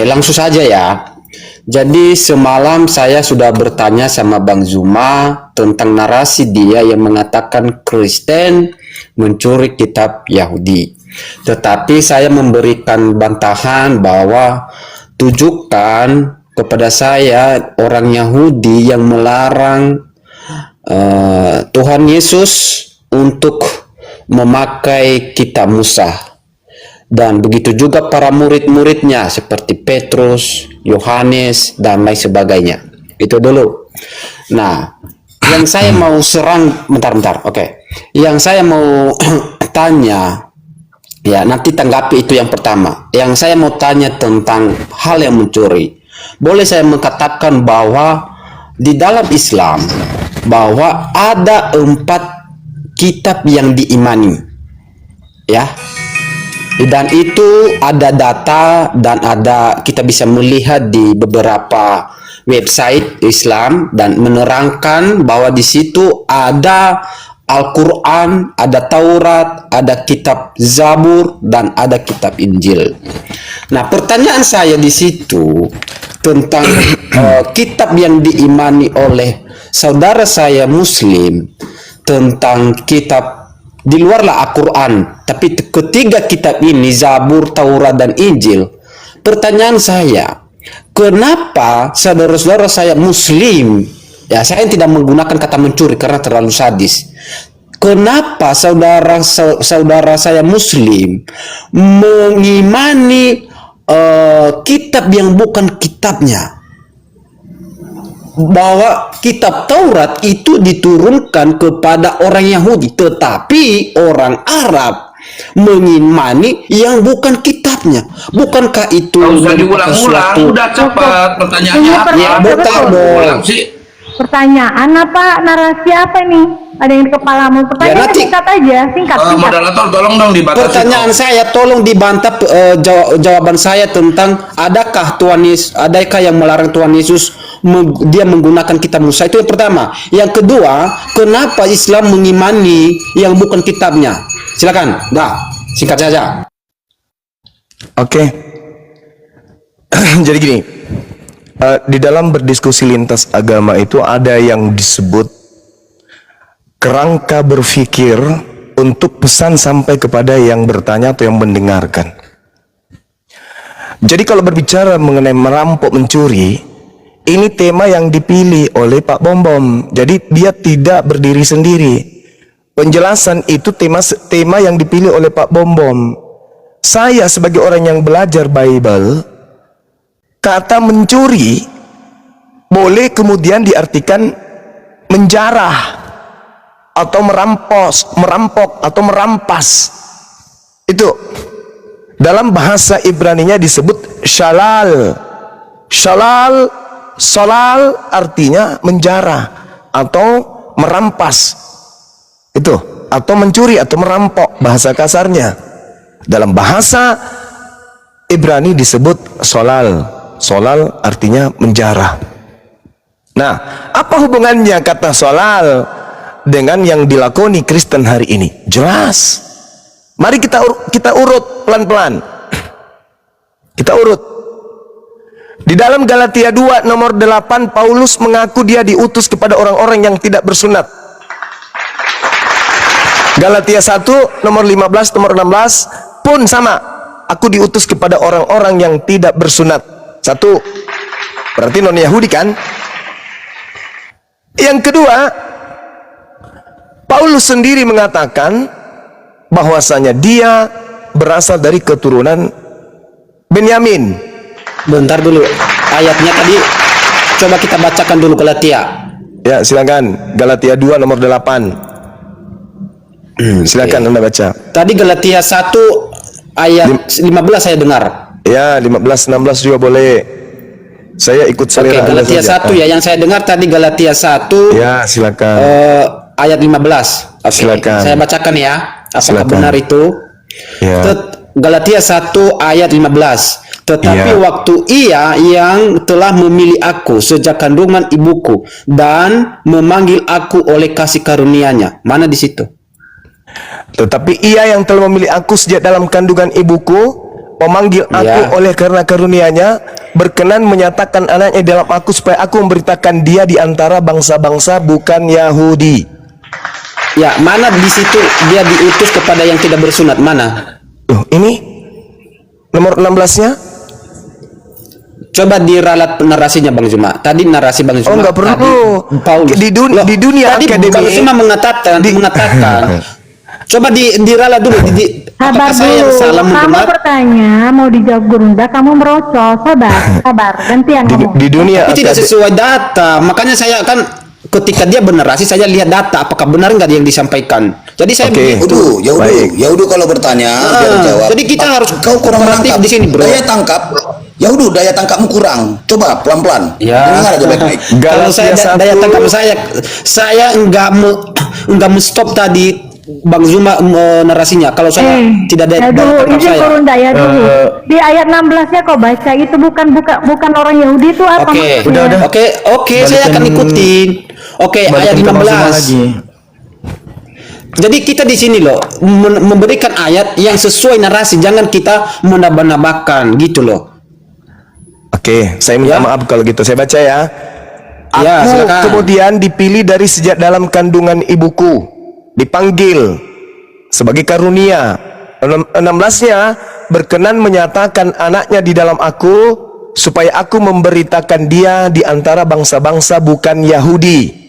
Langsung saja ya. Jadi semalam saya sudah bertanya sama Bang Zuma tentang narasi dia yang mengatakan Kristen mencuri kitab Yahudi. Tetapi saya memberikan bantahan bahwa tunjukkan kepada saya orang Yahudi yang melarang Tuhan Yesus untuk memakai kitab Musa. Dan begitu juga para murid-muridnya seperti Petrus, Yohanes, dan lain sebagainya. Itu dulu. Nah, yang saya mau bentar. Oke. Yang saya mau tanya, ya nanti tanggapi itu yang pertama. Yang saya mau tanya tentang hal yang mencuri. Boleh saya mengatakan bahwa di dalam Islam, bahwa ada 4 kitab yang diimani. Ya. Dan itu ada data dan kita bisa melihat di beberapa website Islam dan menerangkan bahwa di situ ada Al-Quran, ada Taurat, ada kitab Zabur, dan ada kitab Injil. Nah, pertanyaan saya di situ tentang kitab yang diimani oleh saudara saya Muslim, tentang kitab di luarlah Al-Quran, tapi ketiga kitab ini, Zabur, Taurat, dan Injil. Pertanyaan saya, kenapa saudara-saudara saya Muslim, ya saya tidak menggunakan kata mencuri karena terlalu sadis. Kenapa saudara saya Muslim mengimani kitab yang bukan kitabnya? Bahwa kitab Taurat itu diturunkan kepada orang Yahudi, tetapi orang Arab mengimani yang bukan kitabnya. Bukankah itu usah diulang-ulang, udah cepat pertanyaannya apa? Ya, betul dong. Pertanyaan apa, narasi apa ini? Ada yang di kepalamu? Pertanyaan singkat aja, singkat. Moderator tolong dong dibatasi. Pertanyaan saya tolong dibantah jawaban saya tentang adakah yang melarang Tuhan Yesus dia menggunakan kitab Musa. Itu yang pertama. Yang kedua, kenapa Islam mengimani yang bukan kitabnya? Silakan. Singkat saja. Oke. Jadi gini, di dalam berdiskusi lintas agama itu ada yang disebut kerangka berpikir untuk pesan sampai kepada yang bertanya atau yang mendengarkan. Jadi kalau berbicara mengenai merampok, mencuri, ini tema yang dipilih oleh Pak Bom. Jadi dia tidak berdiri sendiri. Penjelasan itu tema yang dipilih oleh Pak Bom. Saya sebagai orang yang belajar Bible, kata mencuri boleh kemudian diartikan menjarah atau merampok atau merampas. Itu dalam bahasa Ibraninya disebut shalal. Shalal artinya menjarah atau merampas. Itu atau mencuri atau merampok bahasa kasarnya. Dalam bahasa Ibrani disebut shalal. Shalal artinya menjarah. Nah, apa hubungannya kata shalal dengan yang dilakoni Kristen hari ini? Jelas. Mari kita urut pelan-pelan. Kita urut. Di dalam Galatia 2 nomor 8, Paulus mengaku dia diutus kepada orang-orang yang tidak bersunat. Galatia 1 nomor 15 nomor 16 pun sama. Aku diutus kepada orang-orang yang tidak bersunat. Satu, berarti non Yahudi kan? Yang kedua, Paulus sendiri mengatakan bahwasanya dia berasal dari keturunan Benyamin. Bentar dulu, ayatnya tadi coba kita bacakan dulu Galatia. Ya, silakan. Galatia 2 nomor 8. Silakan Anda baca. Tadi Galatia 1 ayat 15 saya dengar. Ya, 15 16 juga boleh. Saya ikut Oke, selera Anda Galatia saja. 1 ya, yang saya dengar tadi Galatia 1 Ya, silakan. ayat 15. Oke, Silakan. saya bacakan ya. Apakah Silakan. benar itu? Ya. Galatia 1 ayat 15. Tetapi Ya. waktu ia yang telah memilih aku sejak kandungan ibuku dan memanggil aku oleh kasih karunia-Nya. Mana di situ? Tetapi ia yang telah memilih aku sejak dalam kandungan ibuku, memanggil aku Ya. oleh karena karunia-Nya, berkenan menyatakan anaknya dalam aku supaya aku memberitakan dia di antara bangsa-bangsa bukan Yahudi. Ya, mana di situ dia diutus kepada yang tidak bersunat? Mana? Ini nomor 16-nya. Coba diralat narasinya Bang Zuma. Tadi narasi Bang Zuma. Oh, nggak perlu. Tadi Paulus. Di dunia tadi akademi. Bang Zuma mengatakan. Coba diralat dulu. Sabar Apakah saya dulu. salah Kamu mendengar? bertanya, mau dijawab Gurunda, kamu merocos. Sabar. Gantian ngomong. Di dunia Tapi tidak akademi. sesuai data. Makanya saya kan ketika dia bernarasi saya lihat data. Apakah benar nggak yang disampaikan? Jadi saya Oke. begitu. Baik. Yahudu kalau bertanya biar jawab. Jadi kita harus kau kurang kooperatif menangkap di sini, bro. Daya tangkap. Yahudu daya tangkapmu kurang. Coba pelan-pelan. Ya. Dengar aja baik-baik. Kalau saya Galatia daya 1. tangkap saya enggak mau stop tadi Bang Zuma narasinya. Kalau saya tidak daya dulu, tangkap ini saya. Gurunda ya dulu. Di ayat 16-nya kau baca itu bukan orang Yahudi itu apa Oke, maksudnya? Oke, saya akan ikutin. Oke, ayat Balikin ke Bang Zuma 15. lagi. Jadi kita di sini loh memberikan ayat yang sesuai narasi, jangan kita menambah-nambahkan gitu loh. Oke, saya minta Ya. maaf kalau gitu. Saya baca ya. Ya, Aku silakan. kemudian dipilih dari sejak dalam kandungan ibuku, dipanggil sebagai karunia. 16-nya berkenan menyatakan anaknya di dalam aku supaya aku memberitakan dia di antara bangsa-bangsa bukan Yahudi.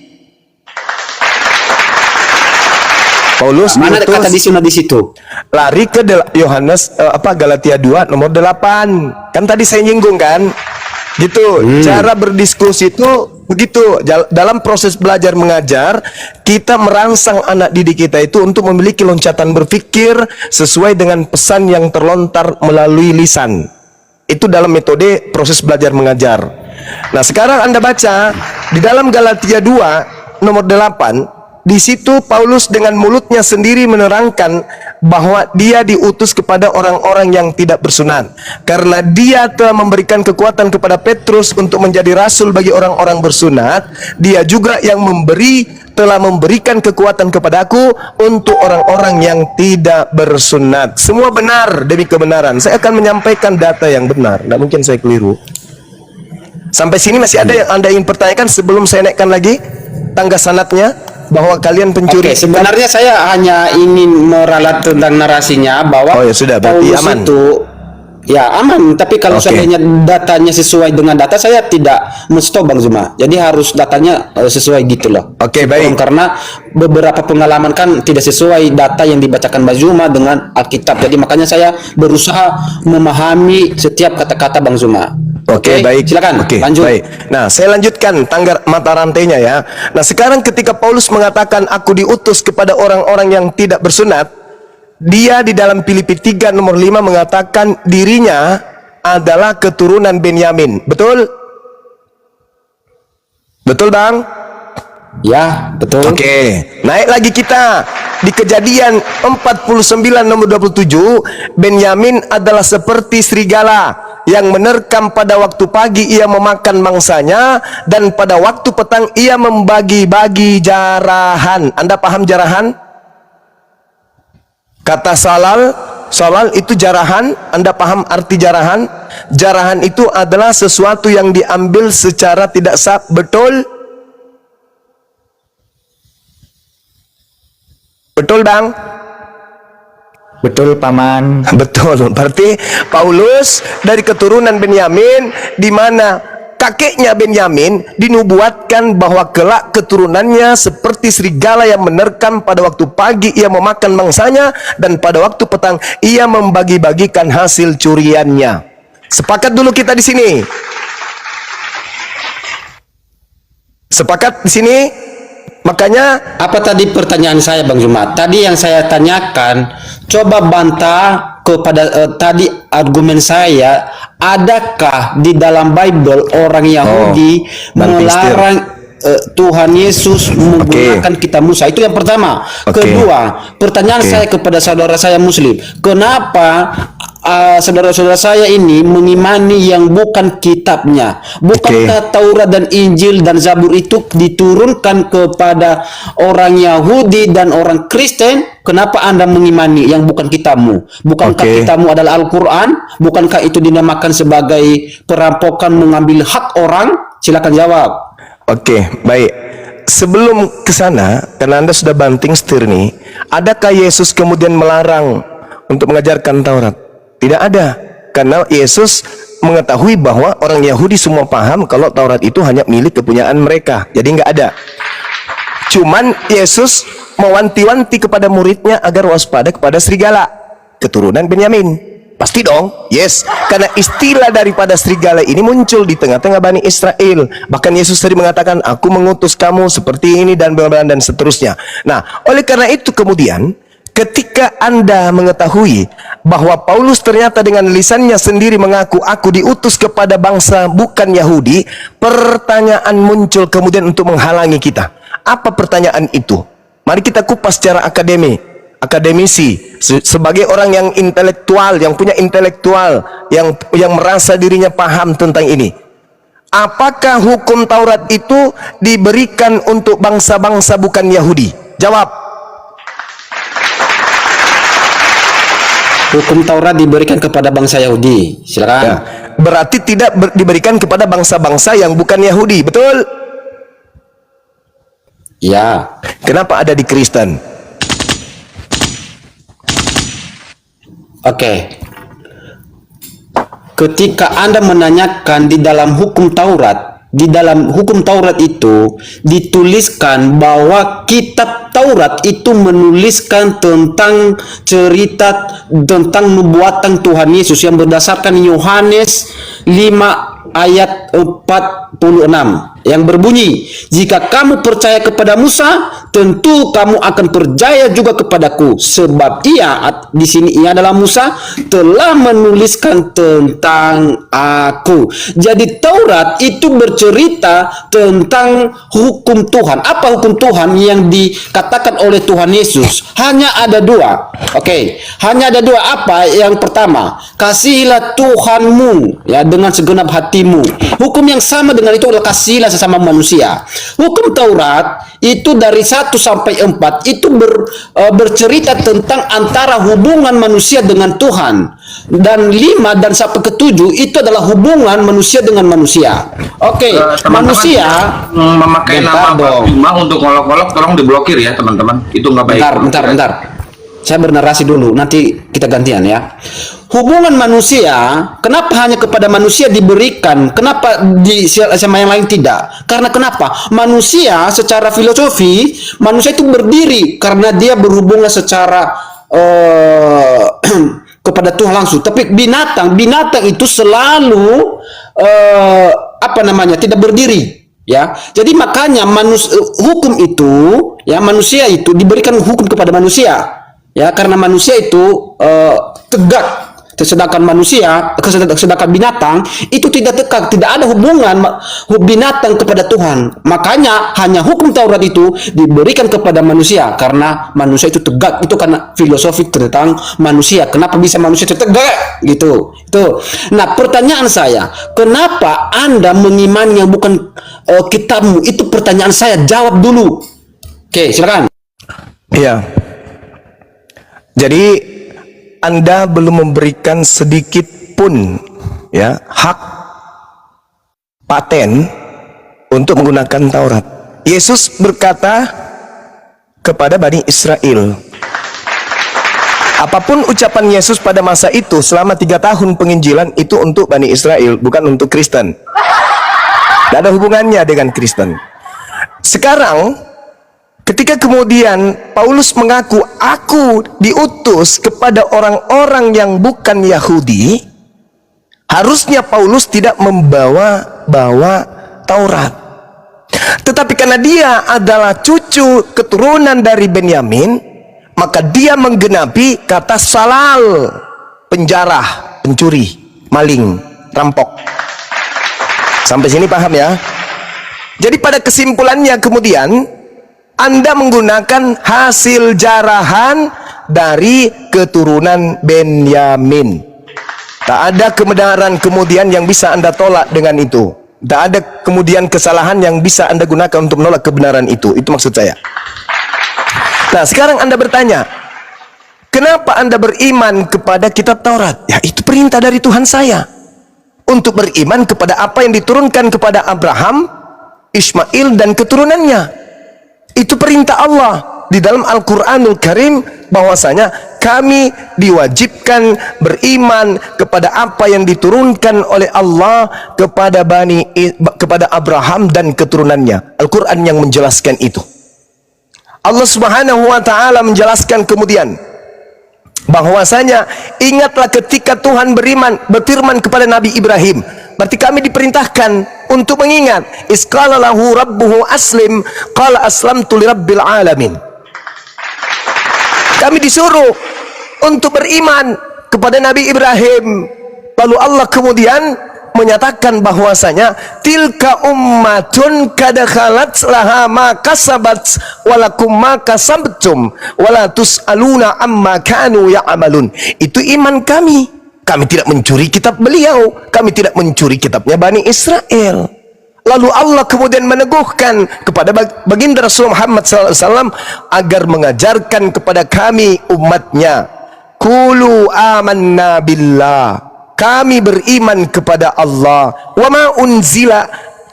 Paulus Mana diutus kata di situ? lari ke Yohanes Galatia 2 nomor 8. Kan tadi saya nyinggung kan? Gitu. Cara berdiskusi itu begitu. Dalam proses belajar mengajar, kita merangsang anak didik kita itu untuk memiliki loncatan berpikir sesuai dengan pesan yang terlontar melalui lisan. Itu dalam metode proses belajar mengajar. Nah, sekarang Anda baca di dalam Galatia 2 nomor 8. Di situ Paulus dengan mulutnya sendiri menerangkan bahwa dia diutus kepada orang-orang yang tidak bersunat. Karena dia telah memberikan kekuatan kepada Petrus untuk menjadi rasul bagi orang-orang bersunat, dia juga yang telah memberikan kekuatan kepadaku untuk orang-orang yang tidak bersunat. Semua benar demi kebenaran. Saya akan menyampaikan data yang benar. Tidak mungkin saya keliru. Sampai sini masih ada yang Anda ingin pertanyakan sebelum saya naikkan lagi tangga sanadnya? Bahwa kalian pencuri. Oke, sebenarnya saya hanya ingin meralat tentang narasinya bahwa Oh ya sudah, berarti Paulus aman. itu ya aman, tapi kalau Oke. seandainya datanya sesuai dengan data saya tidak menstop Bang Zuma. Jadi harus datanya sesuai gitu loh. Oke, baik. Karena beberapa pengalaman kan tidak sesuai data yang dibacakan Bang Zuma dengan Alkitab. Jadi makanya saya berusaha memahami setiap kata-kata Bang Zuma. Oke, baik. Silakan. Oke, lanjut. baik. Nah, saya lanjutkan tangga mata rantainya ya. Nah, sekarang ketika Paulus mengatakan aku diutus kepada orang-orang yang tidak bersunat, dia di dalam Filipi 3 nomor 5 mengatakan dirinya adalah keturunan Benyamin. Betul? Betul, Bang? Ya, betul. Oke, naik lagi kita di Kejadian 49 nomor 27. Benyamin adalah seperti serigala yang menerkam. Pada waktu pagi ia memakan mangsanya, dan pada waktu petang ia membagi-bagi jarahan. Anda paham jarahan? Kata salal itu jarahan. Anda paham arti jarahan? Jarahan itu adalah sesuatu yang diambil secara tidak sah. Betul? Betul, Bang? Betul, Paman. Betul. Berarti Paulus dari keturunan Benyamin, di mana kakeknya Benyamin dinubuatkan bahwa kelak keturunannya seperti serigala yang menerkam. Pada waktu pagi ia memakan mangsanya, dan pada waktu petang ia membagi-bagikan hasil curiannya. Sepakat dulu kita di sini. Sepakat di sini? Makanya Apa tadi pertanyaan saya, Bang Juma? Tadi yang saya tanyakan, coba bantah kepada tadi argumen saya, adakah di dalam Bible orang Yahudi banting setir. melarang Tuhan Yesus menggunakan kitab Musa? Itu yang pertama. Kedua, pertanyaan saya kepada saudara saya Muslim, kenapa saudara-saudara saya ini mengimani yang bukan kitabnya? Bukankah Taurat dan Injil dan Zabur itu diturunkan kepada orang Yahudi dan orang Kristen? Kenapa Anda mengimani yang bukan kitabmu? Bukankah kitabmu adalah Al-Quran? Bukankah itu dinamakan sebagai perampokan mengambil hak orang? Silakan jawab. Oke, baik. Sebelum ke sana, karena Anda sudah banting setir nih, adakah Yesus kemudian melarang untuk mengajarkan Taurat? Tidak ada. Karena Yesus mengetahui bahwa orang Yahudi semua paham kalau Taurat itu hanya milik kepunyaan mereka. Jadi nggak ada. Cuman Yesus mewanti-wanti kepada muridnya agar waspada kepada serigala, keturunan Benyamin. Pasti dong, yes. Karena istilah daripada serigala ini muncul di tengah-tengah Bani Israel. Bahkan Yesus tadi mengatakan, aku mengutus kamu seperti ini dan seterusnya. Nah, oleh karena itu kemudian, ketika Anda mengetahui bahwa Paulus ternyata dengan lisannya sendiri mengaku, aku diutus kepada bangsa bukan Yahudi, pertanyaan muncul kemudian untuk menghalangi kita. Apa pertanyaan itu? Mari kita kupas secara akademisi, sebagai orang yang intelektual, yang punya intelektual, yang merasa dirinya paham tentang ini. Apakah hukum Taurat itu diberikan untuk bangsa-bangsa bukan Yahudi? Jawab. Hukum Taurat diberikan kepada bangsa Yahudi. Silakan. Ya, berarti tidak diberikan kepada bangsa-bangsa yang bukan Yahudi, betul? Ya. Kenapa ada di Kristen? Oke. Ketika Anda menanyakan di dalam hukum Taurat, di dalam hukum Taurat itu dituliskan bahwa kitab Taurat itu menuliskan tentang cerita tentang nubuatan Tuhan Yesus yang berdasarkan Yohanes 5 ayat 46 yang berbunyi, jika kamu percaya kepada Musa, tentu kamu akan percaya juga kepadaku, sebab di sini ia adalah Musa telah menuliskan tentang aku. Jadi Taurat itu bercerita tentang hukum Tuhan. Apa hukum Tuhan yang dikatakan oleh Tuhan Yesus? Hanya ada dua. Hanya ada dua. Apa? Yang pertama, kasihilah Tuhanmu ya dengan segenap hatimu. Hukum yang sama dengan itu adalah kasihilah sesama manusia. Hukum Taurat itu dari 1 sampai 4 itu bercerita tentang antara hubungan manusia dengan Tuhan, dan 5 dan sampai ke 7 itu adalah hubungan manusia dengan manusia. Manusia memakai nama Bang Juma untuk ngolok-ngolok, tolong diblokir ya teman-teman. Itu nggak baik. Bentar. Saya bernarasi dulu, nanti kita gantian ya. Hubungan manusia, kenapa hanya kepada manusia diberikan? Kenapa sama yang lain tidak? Karena kenapa? Manusia secara filosofi, manusia itu berdiri karena dia berhubungan secara kepada Tuhan langsung. Tapi binatang itu selalu tidak berdiri. Ya, jadi makanya hukum itu, ya manusia itu diberikan hukum kepada manusia. Ya, karena manusia itu tegak, sedangkan binatang itu tidak tegak, tidak ada hubungan binatang kepada Tuhan. Makanya hanya hukum Taurat itu diberikan kepada manusia karena manusia itu tegak. Itu karena filosofi tentang manusia. Kenapa bisa manusia itu tegak? Gitu. Itu. Nah, pertanyaan saya, kenapa Anda mengimani yang bukan kitabmu? Itu pertanyaan saya. Jawab dulu. Oke, silakan. Iya. Jadi Anda belum memberikan sedikit pun ya hak paten untuk menggunakan Taurat. Yesus berkata kepada Bani Israel, apapun ucapan Yesus pada masa itu selama 3 tahun penginjilan itu untuk Bani Israel, bukan untuk Kristen. Tidak ada hubungannya dengan Kristen. Sekarang ketika kemudian Paulus mengaku, aku diutus kepada orang-orang yang bukan Yahudi, harusnya Paulus tidak membawa Taurat. Tetapi karena dia adalah cucu keturunan dari Benyamin, maka dia menggenapi kata salal, penjarah, pencuri, maling, rampok. Sampai sini paham ya? Jadi pada kesimpulannya kemudian Anda menggunakan hasil jarahan dari keturunan Benyamin. Tak ada kebenaran kemudian yang bisa Anda tolak dengan itu. Tak ada kemudian kesalahan yang bisa Anda gunakan untuk menolak kebenaran itu. Itu maksud saya. Nah, sekarang Anda bertanya, kenapa Anda beriman kepada kitab Taurat? Ya, itu perintah dari Tuhan saya. Untuk beriman kepada apa yang diturunkan kepada Abraham, Ismail, dan keturunannya. Itu perintah Allah di dalam Al-Quranul Karim, bahwasanya kami diwajibkan beriman kepada apa yang diturunkan oleh Allah kepada Abraham dan keturunannya. Al-Quran yang menjelaskan itu. Allah Subhanahu wa taala menjelaskan kemudian bahwasanya ingatlah ketika Tuhan berfirman kepada Nabi Ibrahim. Berarti kami diperintahkan untuk mengingat. Isqala lahu rabbuhu aslim, qala aslamtu lirabbil alamin. Kami disuruh untuk beriman kepada Nabi Ibrahim. Lalu Allah kemudian menyatakan bahwasanya tilka ummatun kad khalat laha ma kasabat walakum ma kasabtum wala tusaluna amma kanu ya'malun. Itu iman kami. Kami tidak mencuri kitab beliau, kami tidak mencuri kitabnya Bani Israel. Lalu Allah kemudian meneguhkan kepada baginda Rasul Muhammad SAW agar mengajarkan kepada kami umatnya, Qulu amanna billah, kami beriman kepada Allah, wa ma unzila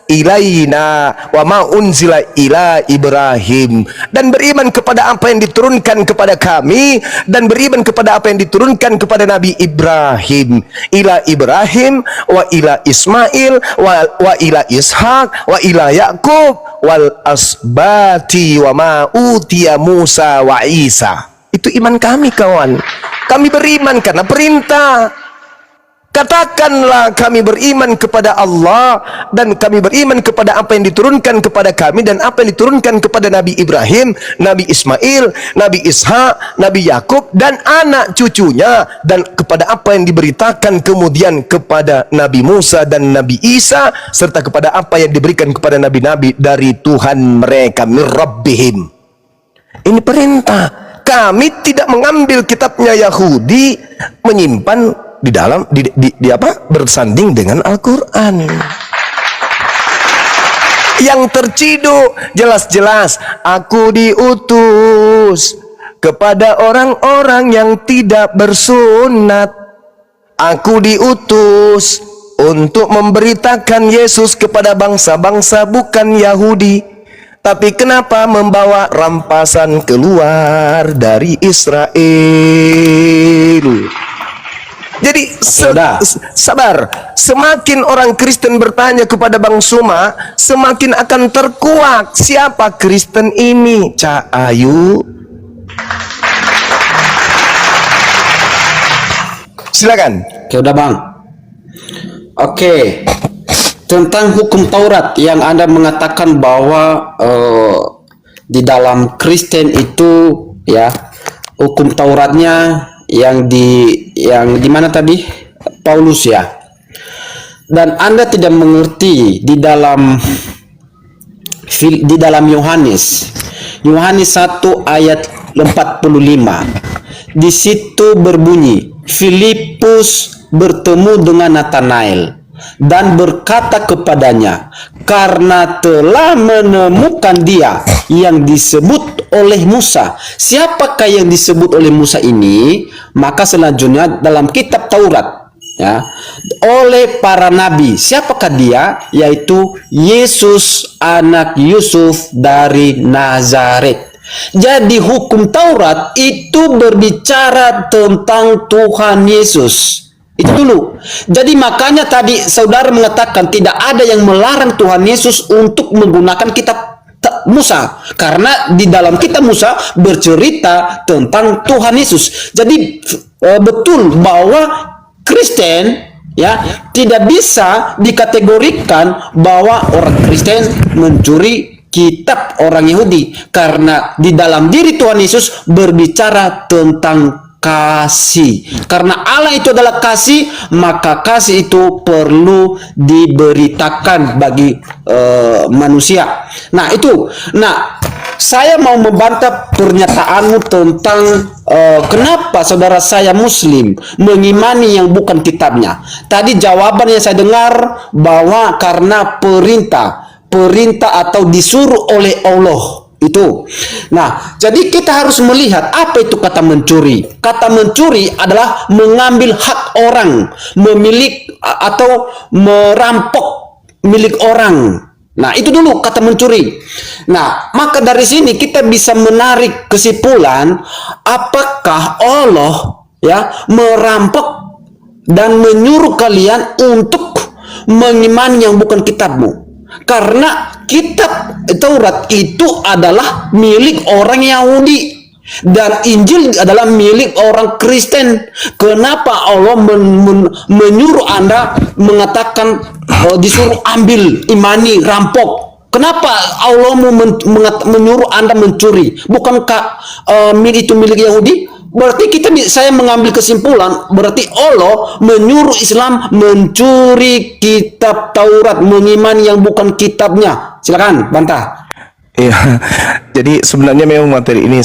ilaina wa ma unzila ila Ibrahim, dan beriman kepada apa yang diturunkan kepada kami, dan beriman kepada apa yang diturunkan kepada Nabi Ibrahim, ila Ibrahim wa ila Ismail wa ila Ishak wa ila Yakub wal asbati wa ma utiya Musa wa Isa. Itu iman kami, kawan. Kami beriman karena perintah. Katakanlah kami beriman kepada Allah dan kami beriman kepada apa yang diturunkan kepada kami dan apa yang diturunkan kepada Nabi Ibrahim, Nabi Ismail, Nabi Ishak, Nabi Yakub dan anak cucunya, dan kepada apa yang diberitakan kemudian kepada Nabi Musa dan Nabi Isa, serta kepada apa yang diberikan kepada nabi-nabi dari Tuhan mereka, min rabbihim. Ini perintah. Kami tidak mengambil kitabnya Yahudi, menyimpan di dalam di apa, bersanding dengan Al-Quran. Yang terciduk jelas-jelas, aku diutus kepada orang-orang yang tidak bersunat. Aku diutus untuk memberitakan Yesus kepada bangsa-bangsa bukan Yahudi. Tapi kenapa membawa rampasan keluar dari Israel? Jadi sabar, semakin orang Kristen bertanya kepada Bang Suma, semakin akan terkuak siapa Kristen ini. Cak Ayu, silakan. Oke, udah Bang. Oke, tentang hukum Taurat yang Anda mengatakan bahwa di dalam Kristen itu ya hukum Tauratnya yang di mana tadi Paulus ya, dan Anda tidak mengerti di dalam Yohanes 1 ayat 45, di situ berbunyi, Filipus bertemu dengan Nathanael dan berkata kepadanya, karena telah menemukan dia yang disebut oleh Musa. Siapakah yang disebut oleh Musa ini? Maka selanjutnya dalam kitab Taurat ya, oleh para nabi, siapakah dia? Yaitu Yesus anak Yusuf dari Nazaret. Jadi hukum Taurat itu berbicara tentang Tuhan Yesus. Itu dulu. Jadi makanya tadi saudara mengatakan tidak ada yang melarang Tuhan Yesus untuk menggunakan kitab Musa, karena di dalam kitab Musa bercerita tentang Tuhan Yesus. Jadi betul bahwa Kristen ya, tidak bisa dikategorikan bahwa orang Kristen mencuri kitab orang Yahudi, karena di dalam diri Tuhan Yesus berbicara tentang kasih. Karena Allah itu adalah kasih, maka kasih itu perlu diberitakan bagi manusia. Nah, itu. Nah, saya mau membantah pernyataanmu tentang kenapa saudara saya Muslim mengimani yang bukan kitabnya. Tadi jawaban yang saya dengar bahwa karena perintah atau disuruh oleh Allah itu. Nah, jadi kita harus melihat apa itu kata mencuri. Kata mencuri adalah mengambil hak orang, memiliki atau merampok milik orang. Nah, itu dulu kata mencuri. Nah, maka dari sini kita bisa menarik kesimpulan apakah Allah ya merampok dan menyuruh kalian untuk mengimani yang bukan kitabmu. Karena kitab Taurat itu adalah milik orang Yahudi dan Injil adalah milik orang Kristen. Kenapa Allah menyuruh Anda mengatakan disuruh ambil, imani, rampok? Kenapa Allah menyuruh Anda mencuri? Bukankah itu milik Yahudi? Berarti saya mengambil kesimpulan, berarti Allah menyuruh Islam mencuri kitab Taurat, mengimani yang bukan kitabnya. Silakan, bantah. Iya, jadi sebenarnya memang materi ini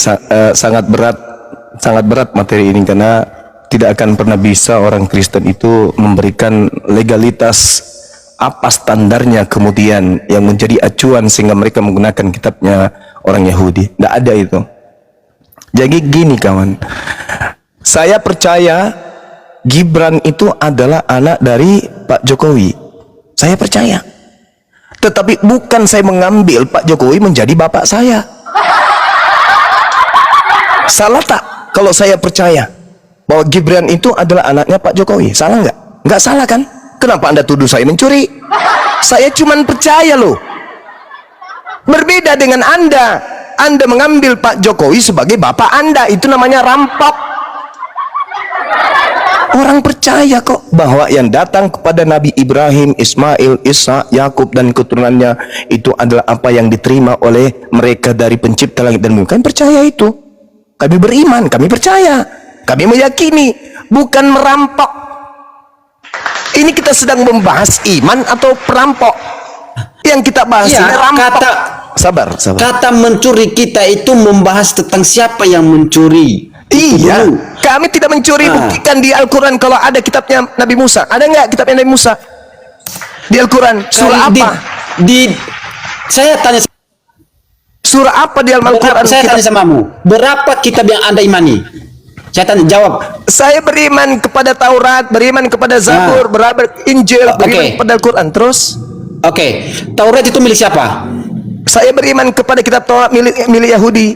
sangat berat materi ini, karena tidak akan pernah bisa orang Kristen itu memberikan legalitas apa standarnya kemudian yang menjadi acuan sehingga mereka menggunakan kitabnya orang Yahudi. Tidak ada itu. Jadi gini kawan, saya percaya Gibran itu adalah anak dari Pak Jokowi. Saya percaya. Tetapi bukan saya mengambil Pak Jokowi menjadi bapak saya. Salah tak kalau saya percaya bahwa Gibran itu adalah anaknya Pak Jokowi? Salah nggak? Nggak salah kan? Kenapa Anda tuduh saya mencuri? Saya cuman percaya loh. Berbeda dengan Anda. Anda mengambil Pak Jokowi sebagai bapak Anda, itu namanya rampok. Orang percaya kok bahwa yang datang kepada Nabi Ibrahim, Ismail, Isa, Yakub dan keturunannya itu adalah apa yang diterima oleh mereka dari pencipta langit dan bumi. Kami percaya itu. Kami beriman, kami percaya, kami meyakini, bukan merampok. Ini kita sedang membahas iman atau perampok. Yang kita bahas ini rampok. Sabar. Kata mencuri kita itu membahas tentang siapa yang mencuri. Iya, kami tidak mencuri. Buktikan di Al-Quran kalau ada kitabnya Nabi Musa. Ada nggak kitabnya Nabi Musa? Di Al-Quran, surah apa? Saya tanya, surah apa di Al-Quran? Saya tanya samamu, berapa kitab yang Anda imani? Saya tanya, jawab. Saya beriman kepada Taurat, beriman kepada Zabur, beriman Injil, beriman kepada Al-Quran. Terus? Oke, Taurat itu milik siapa? Saya beriman kepada kitab Taurat milik Yahudi.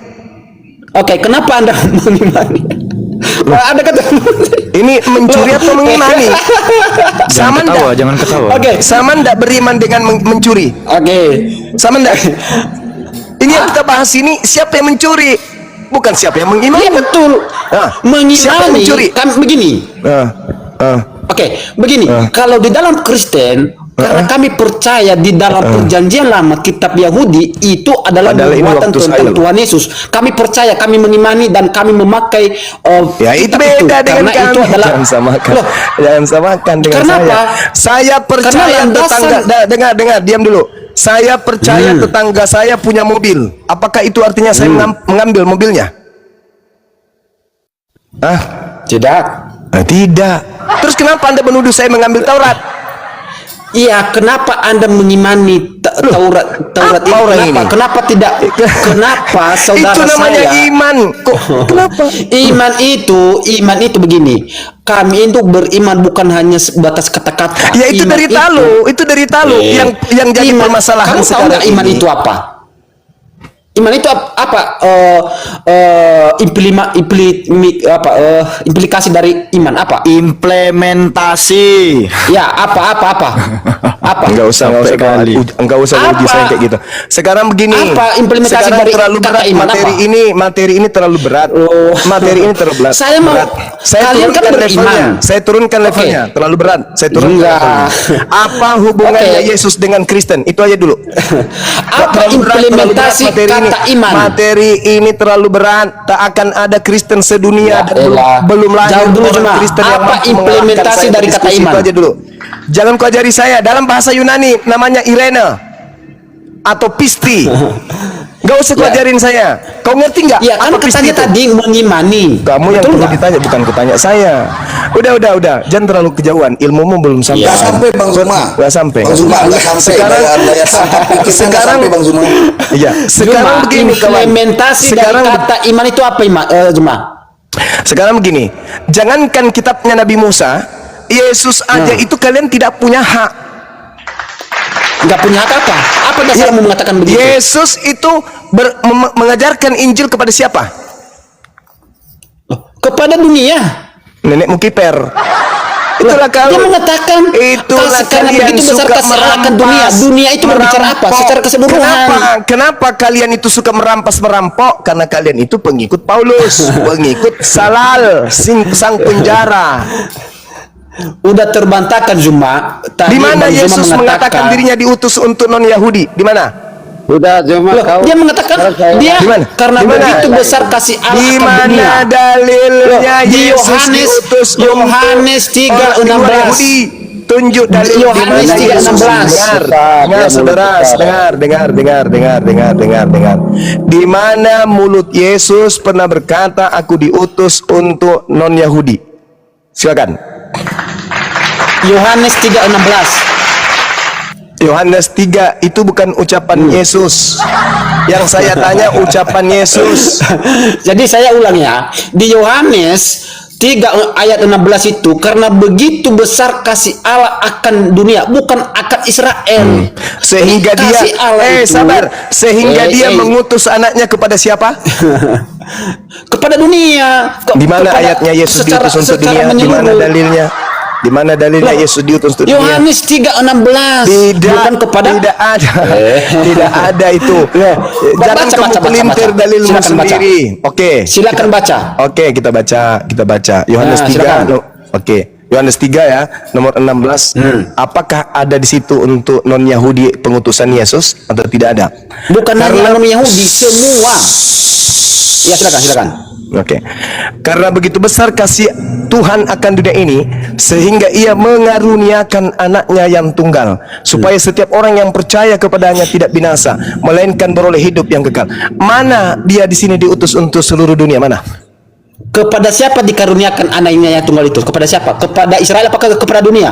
Oke, kenapa Anda mengimani? Anda kata ini mencuri atau mengimani? Jangan ketawa. Oke, sama ndak beriman dengan mencuri? Oke. Sama ndak? Ini yang kita bahas ini, siapa yang mencuri? Bukan siapa yang mengimani. Iya betul. Mengimani. Siapa yang mencuri? Kan begini. Oke, begini. Kalau di dalam Kristen, karena kami percaya di dalam perjanjian lama kitab Yahudi itu adalah nubuatan tentang Tuhan Yesus. Kami percaya, kami mengimani dan kami memakai ya itu beda dengan kami. Itu adalah, jangan samakan dengan kenapa? Saya percaya tetangga, dengar, diam dulu. Saya percaya tetangga saya punya mobil. Apakah itu artinya saya mengambil mobilnya? Tidak. Tidak. Terus kenapa Anda menuduh saya mengambil Taurat? Iya, kenapa Anda mengimani Taurat ini? Kenapa tidak? Kenapa saudara itu namanya saya? Iman. Kok? Kenapa? Iman itu begini. Kami itu beriman bukan hanya sebatas kata-kata. Ya itu dari talu, yang jadi permasalahan sekarang. Iman itu apa? Iman itu apa? Implikasi dari iman apa? Implementasi. Ya, apa? Apa? Enggak usah kali. enggak usah uji Apa? saya kayak gitu. Sekarang begini. Apa implementasi sekarang dari terlalu kata berat iman materi ini terlalu berat. Oh. Materi ini terlalu berat. Saya mau kalian kan beriman. levelnya. Saya turunkan levelnya. Terlalu berat. Saya turunkan Enggak. levelnya. Apa hubungannya Oke. Yesus dengan Kristen? Itu aja dulu. Apa implementasi kata iman? Materi ini terlalu berat. Tak akan ada Kristen sedunia Ya dan elah. belum lahir Jauh dulu, orang Juma. Kristen yang Apa mampu implementasi mengalahkan saya. dari kata Diskusi iman? Itu aja dulu. Jangan kau ajari saya dalam bahasa Yunani namanya Irene atau Pisti. Gak usah kau Ya. ajarin saya. Kau ngerti nggak? Ya kan apa Pisti katanya itu? tadi mengimani. Kamu yang Betul perlu nggak? ditanya, bukan kutanya saya. Udah. Jangan terlalu kejauhan. Ilmumu belum sampai. Nggak sampai Bang Zuma. Nggak sampai. Bang Zuma nggak sampai. Sekarang, Daya tangkap pikirnya nggak sekarang, sampai Bang Zuma. iya. Sekarang Juma, begini kawan. implementasi Sekarang, dari kata iman itu apa Juma? sekarang begini. Jangankan kitabnya Nabi Musa, Yesus aja itu kalian tidak punya hak. Nggak punya hak apa? Apa dasarmu mengatakan begitu? Yesus itu mengajarkan Injil kepada siapa? Kepada dunia. Nenekmu kiper. Itulah Dia kalau mengatakan itulah karena kalian begitu besar suka kasih Allah akan merampas, dunia. Dunia itu berbicara apa? merampok. Secara keseluruhan. Kenapa kalian itu suka merampok? Karena kalian itu pengikut Paulus, pengikut Salal, sang penjara. Udah terbantahkan Zuma. Di mana Bang Zuma Yesus mengatakan dirinya diutus untuk non Yahudi? Di mana? Loh, dia mengatakan dia Di mana? karena Di mana? begitu besar kasih Allah Di akan mana dunia. dalilnya Loh, di Yesus diutus Yohanes untuk orang luar 3:16. Yahudi? Tunjuk dalil di Yohanes mana Yesus 3:16. dengar saudara, dengar. Di mana mulut Yesus pernah berkata, aku diutus untuk non Yahudi? Silakan. Yohanes 3:16. Yohanes 3 itu bukan ucapan Yesus. Yang saya tanya ucapan Yesus. Jadi saya ulang ya. Di Yohanes 3 ayat 16 itu karena begitu besar kasih Allah akan dunia, bukan akan Israel. Sehingga dia Kasih Allah itu- sabar, sehingga dia mengutus anaknya kepada siapa? kepada dunia. Di mana Kepada- ayatnya Yesus diutus untuk dunia? Di mana menyeluruh. dalilnya? Di mana dalilnya Yesus diutus untuk dunia? Yohanes 3:16 bukan kepada tidak ada. Tidak ada itu. Jangan Baca, kamu baca, pelintir baca. dalilmu Silakan baca. sendiri. Oke. Silakan baca. Oke, kita baca. Yohanes Nah, 3. silakan. Oke. Yohanes 3 ya, nomor 16. Apakah ada di situ untuk non Yahudi pengutusan Yesus atau tidak ada? Bukan hanya non Yahudi, semua. Ya silakan. Oke. Karena begitu besar kasih Tuhan akan dunia ini, sehingga ia mengaruniakan anaknya yang tunggal, supaya setiap orang yang percaya kepadanya tidak binasa, melainkan beroleh hidup yang kekal. Mana dia di sini diutus untuk seluruh dunia? Mana? Kepada siapa dikaruniakan anaknya yang tunggal itu? Kepada siapa? Kepada Israel apakah kepada dunia?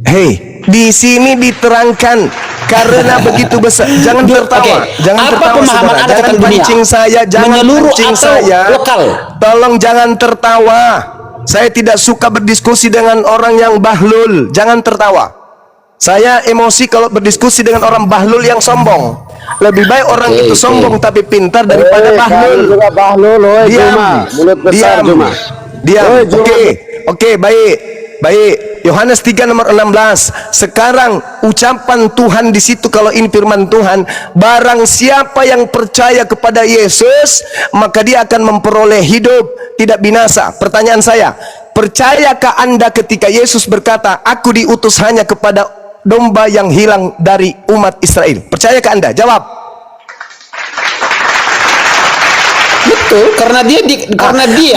Hei, di sini diterangkan karena begitu besar. Jangan tertawa. Oke. Jangan Apa tertawa, pemahaman saudara. Anda Jangan tentang dunia? pancing saya. Jangan Menyeluruh pancing atau saya. lokal? Tolong jangan tertawa. Saya tidak suka berdiskusi dengan orang yang bahlul. Jangan tertawa. Saya emosi kalau berdiskusi dengan orang bahlul yang sombong. Lebih baik orang itu sombong tapi pintar daripada bahlul. Diam. Oke, baik. Yohanes 3 nomor 16. Sekarang ucapan Tuhan di situ, kalau ini firman Tuhan, barang siapa yang percaya kepada Yesus, maka dia akan memperoleh hidup, tidak binasa. Pertanyaan saya, percayakah Anda ketika Yesus berkata, aku diutus hanya kepada domba yang hilang dari umat Israel? Percayakah Anda? Jawab. Betul, karena dia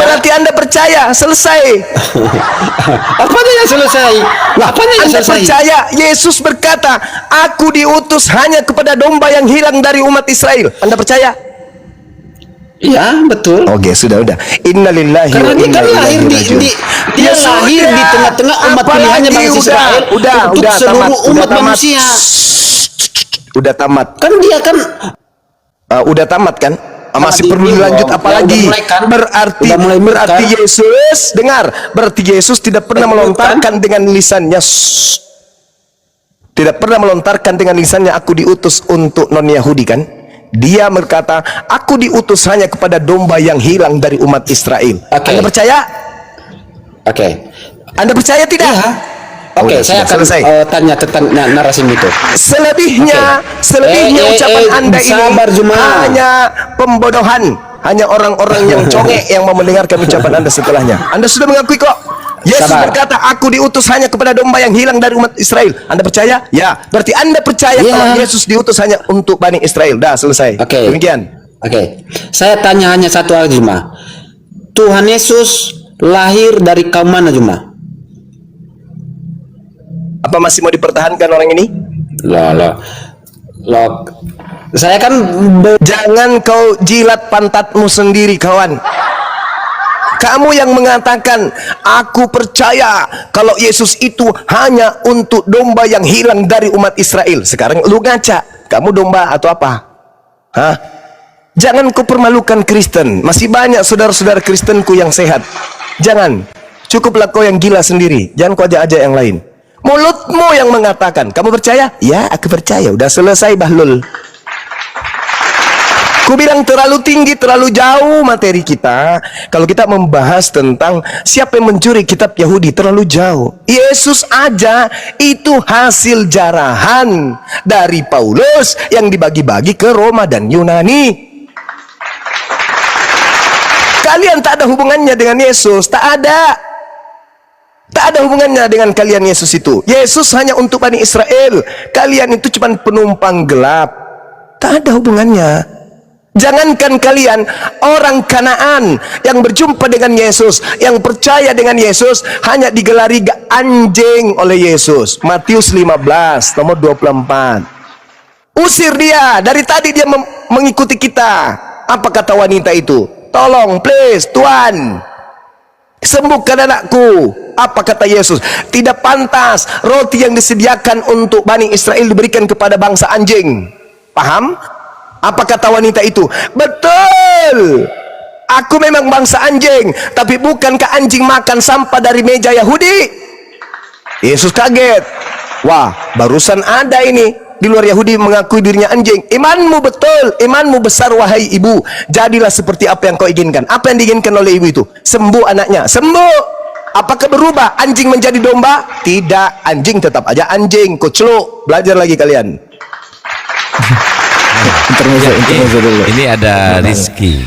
Berarti Anda percaya, selesai. apanya yang selesai? Apanya yang Anda selesai? percaya Yesus berkata, aku diutus hanya kepada domba yang hilang dari umat Israel. Anda percaya? Iya, betul. Oke, sudah. Innalillahi Karena wa dia inna kan ilaihi lahir rajiun. dia lahir di tengah-tengah umat pilihannya bangsa Israel untuk seluruh umat manusia. Udah tamat. Kan dia kan Udah tamat kan? Masih Tadi perlu ini dilanjut dong. apa Ya, lagi? udah mulai kan? Berarti Udah mulai berarti kan? Yesus, dengar, berarti Yesus tidak pernah melontarkan dengan lisannya. Tidak pernah melontarkan dengan lisannya, aku diutus untuk non Yahudi kan? Dia berkata, aku diutus hanya kepada domba yang hilang dari umat Israel. Oke. Anda percaya? Oke. Anda percaya tidak? Iya. Oke, Udah, saya sudah akan selesai. tanya tentang narasi itu. Selebihnya ucapan Anda ini sabar, Juma. hanya pembodohan, hanya orang-orang yang congek yang mau mendengarkan ucapan Anda setelahnya. Anda sudah mengakui kok. Yesus Sabar. berkata, aku diutus hanya kepada domba yang hilang dari umat Israel. Anda percaya? Ya. Berarti Anda percaya Ya. kalau Yesus diutus hanya untuk Bani Israel. Dah, selesai. Oke. Demikian. Oke, saya tanya hanya satu hal, Juma. Tuhan Yesus lahir dari kaum mana, Juma? Apa masih mau dipertahankan orang ini? Loh. Saya kan Jangan kau jilat pantatmu sendiri, kawan. Kamu yang mengatakan, aku percaya kalau Yesus itu hanya untuk domba yang hilang dari umat Israel. Sekarang lu ngaca, kamu domba atau apa? Hah? Jangan kau permalukan Kristen. Masih banyak saudara-saudara Kristenku yang sehat. Jangan. Cukuplah kau yang gila sendiri. Jangan kau ajak-ajak yang lain. Mulutmu yang mengatakan, kamu percaya? Ya, aku percaya. Udah selesai, Bahlul. Ku bilang terlalu tinggi, terlalu jauh materi kita. Kalau kita membahas tentang siapa yang mencuri kitab Yahudi, terlalu jauh. Yesus aja itu hasil jarahan dari Paulus yang dibagi-bagi ke Roma dan Yunani. Kalian tak ada hubungannya dengan Yesus, tak ada. Tak ada hubungannya dengan kalian Yesus itu. Yesus hanya untuk Bani Israel. Kalian itu cuma penumpang gelap. Tak ada hubungannya. Jangankan kalian, orang Kanaan yang berjumpa dengan Yesus, yang percaya dengan Yesus, hanya digelari anjing oleh Yesus. Matius 15 nomor 24. Usir dia. Dari tadi dia mengikuti kita. Apa kata wanita itu? Tolong, please, Tuhan, sembuhkan anakku. Apa kata Yesus? Tidak pantas roti yang disediakan untuk Bani Israel diberikan kepada bangsa anjing. Paham? Apa kata wanita itu? Betul. Aku memang bangsa anjing, tapi bukankah anjing makan sampah dari meja Yahudi? Yesus kaget. Wah, barusan ada ini di luar Yahudi mengakui dirinya anjing. Imanmu betul, imanmu besar wahai ibu. Jadilah seperti apa yang kau inginkan. Apa yang diinginkan oleh ibu itu? Sembuh anaknya. Sembuh. Apakah berubah anjing menjadi domba? Tidak, anjing tetap aja anjing. Kuceluk. Belajar lagi kalian. intermezzo dulu. Ini ada Rizky.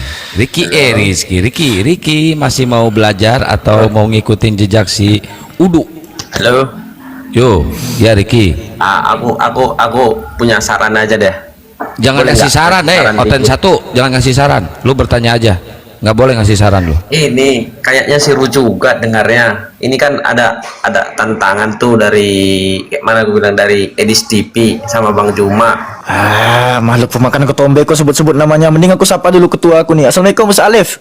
Ricky masih mau belajar atau mau ngikutin jejak si Udu? Halo. Yo, ya Ricky. Aku punya saran aja deh. Jangan Boleh kasih nggak? saran, Oten dikit. satu, jangan kasih saran. Lu bertanya aja. Nggak boleh ngasih saran lu. Ini kayaknya seru juga dengarnya. Ini kan ada tantangan tuh dari kayak mana gue bilang, dari Edis TV sama Bang Juma. Makhluk pemakan ketombe kok sebut-sebut namanya. Mending aku sapa dulu ketua aku nih. Assalamualaikum Mas Alif.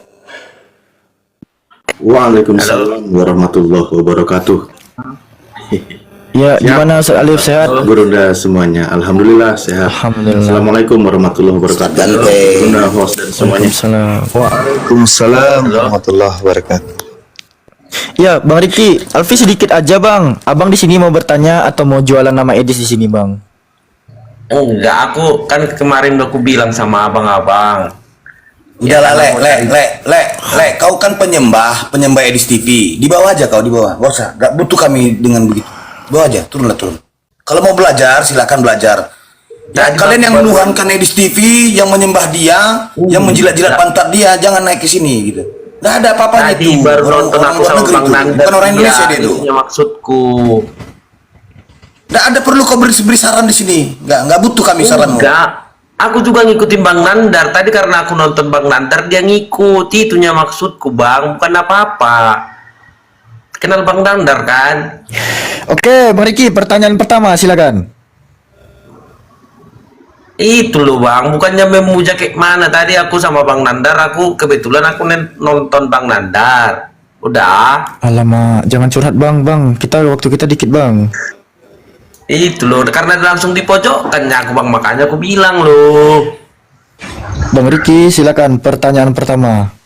Waalaikumsalam warahmatullahi wabarakatuh. Ya, gimana Ustaz Alif, sehat? Burunda semuanya, alhamdulillah sehat. Alhamdulillah. Assalamualaikum warahmatullahi wabarakatuh. Burunda host dan semuanya. Waalaikumsalam warahmatullahi wabarakatuh. Ya, Bang Riki, Alfi sedikit aja Bang. Abang di sini mau bertanya atau mau jualan nama Edis di sini Bang? Enggak, aku kan kemarin aku bilang sama abang-abang. Udahlah, le, kau kan penyembah Edis TV. Di bawah aja kau, di bawah. Gak usah, gak butuh kami dengan begitu. Bawa aja, turun. Kalau mau belajar, silakan belajar. Ya, kalian yang menuhankan Edis TV, yang menyembah dia, yang menjilat-jilat pantat dia, jangan naik ke sini gitu. Nggak ada apa-apanya Tadi tuh. baru Orang nonton aku luar sama negeri Bang tuh. Nanda. Bukan orang Indonesia dia tuh. Itunya maksudku. Nggak ada perlu kau beri saran di sini. Nggak butuh kami saranmu. Enggak. Aku juga ngikutin Bang Nandar. Tadi karena aku nonton Bang Nandar, dia ngikuti. Itunya maksudku Bang, bukan apa-apa. Kenal Bang Nandar kan? Oke, Bang Riki, pertanyaan pertama silakan. Itu loh Bang, bukannya memuja kayak mana. Tadi aku sama Bang Nandar, aku kebetulan aku nonton Bang Nandar. Udah. Alamak, jangan curhat Bang. Waktu kita dikit Bang. Itu loh, karena langsung di pojokannya aku Bang, makanya aku bilang loh. Bang Riki, silakan pertanyaan pertama.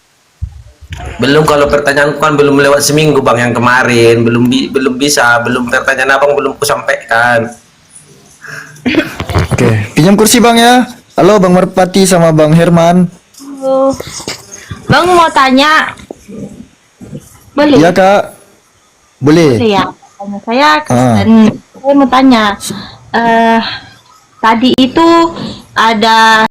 Belum, kalau pertanyaan kan belum lewat seminggu Bang, yang kemarin belum bisa, belum pertanyaan abang belum kusampaikan. Oke, pinjam kursi Bang ya. Halo Bang Merpati sama Bang Herman. Halo. Bang mau tanya. Boleh? Iya Kak. Boleh. Boleh ya. Saya Kristen. Saya mau tanya, tadi itu ada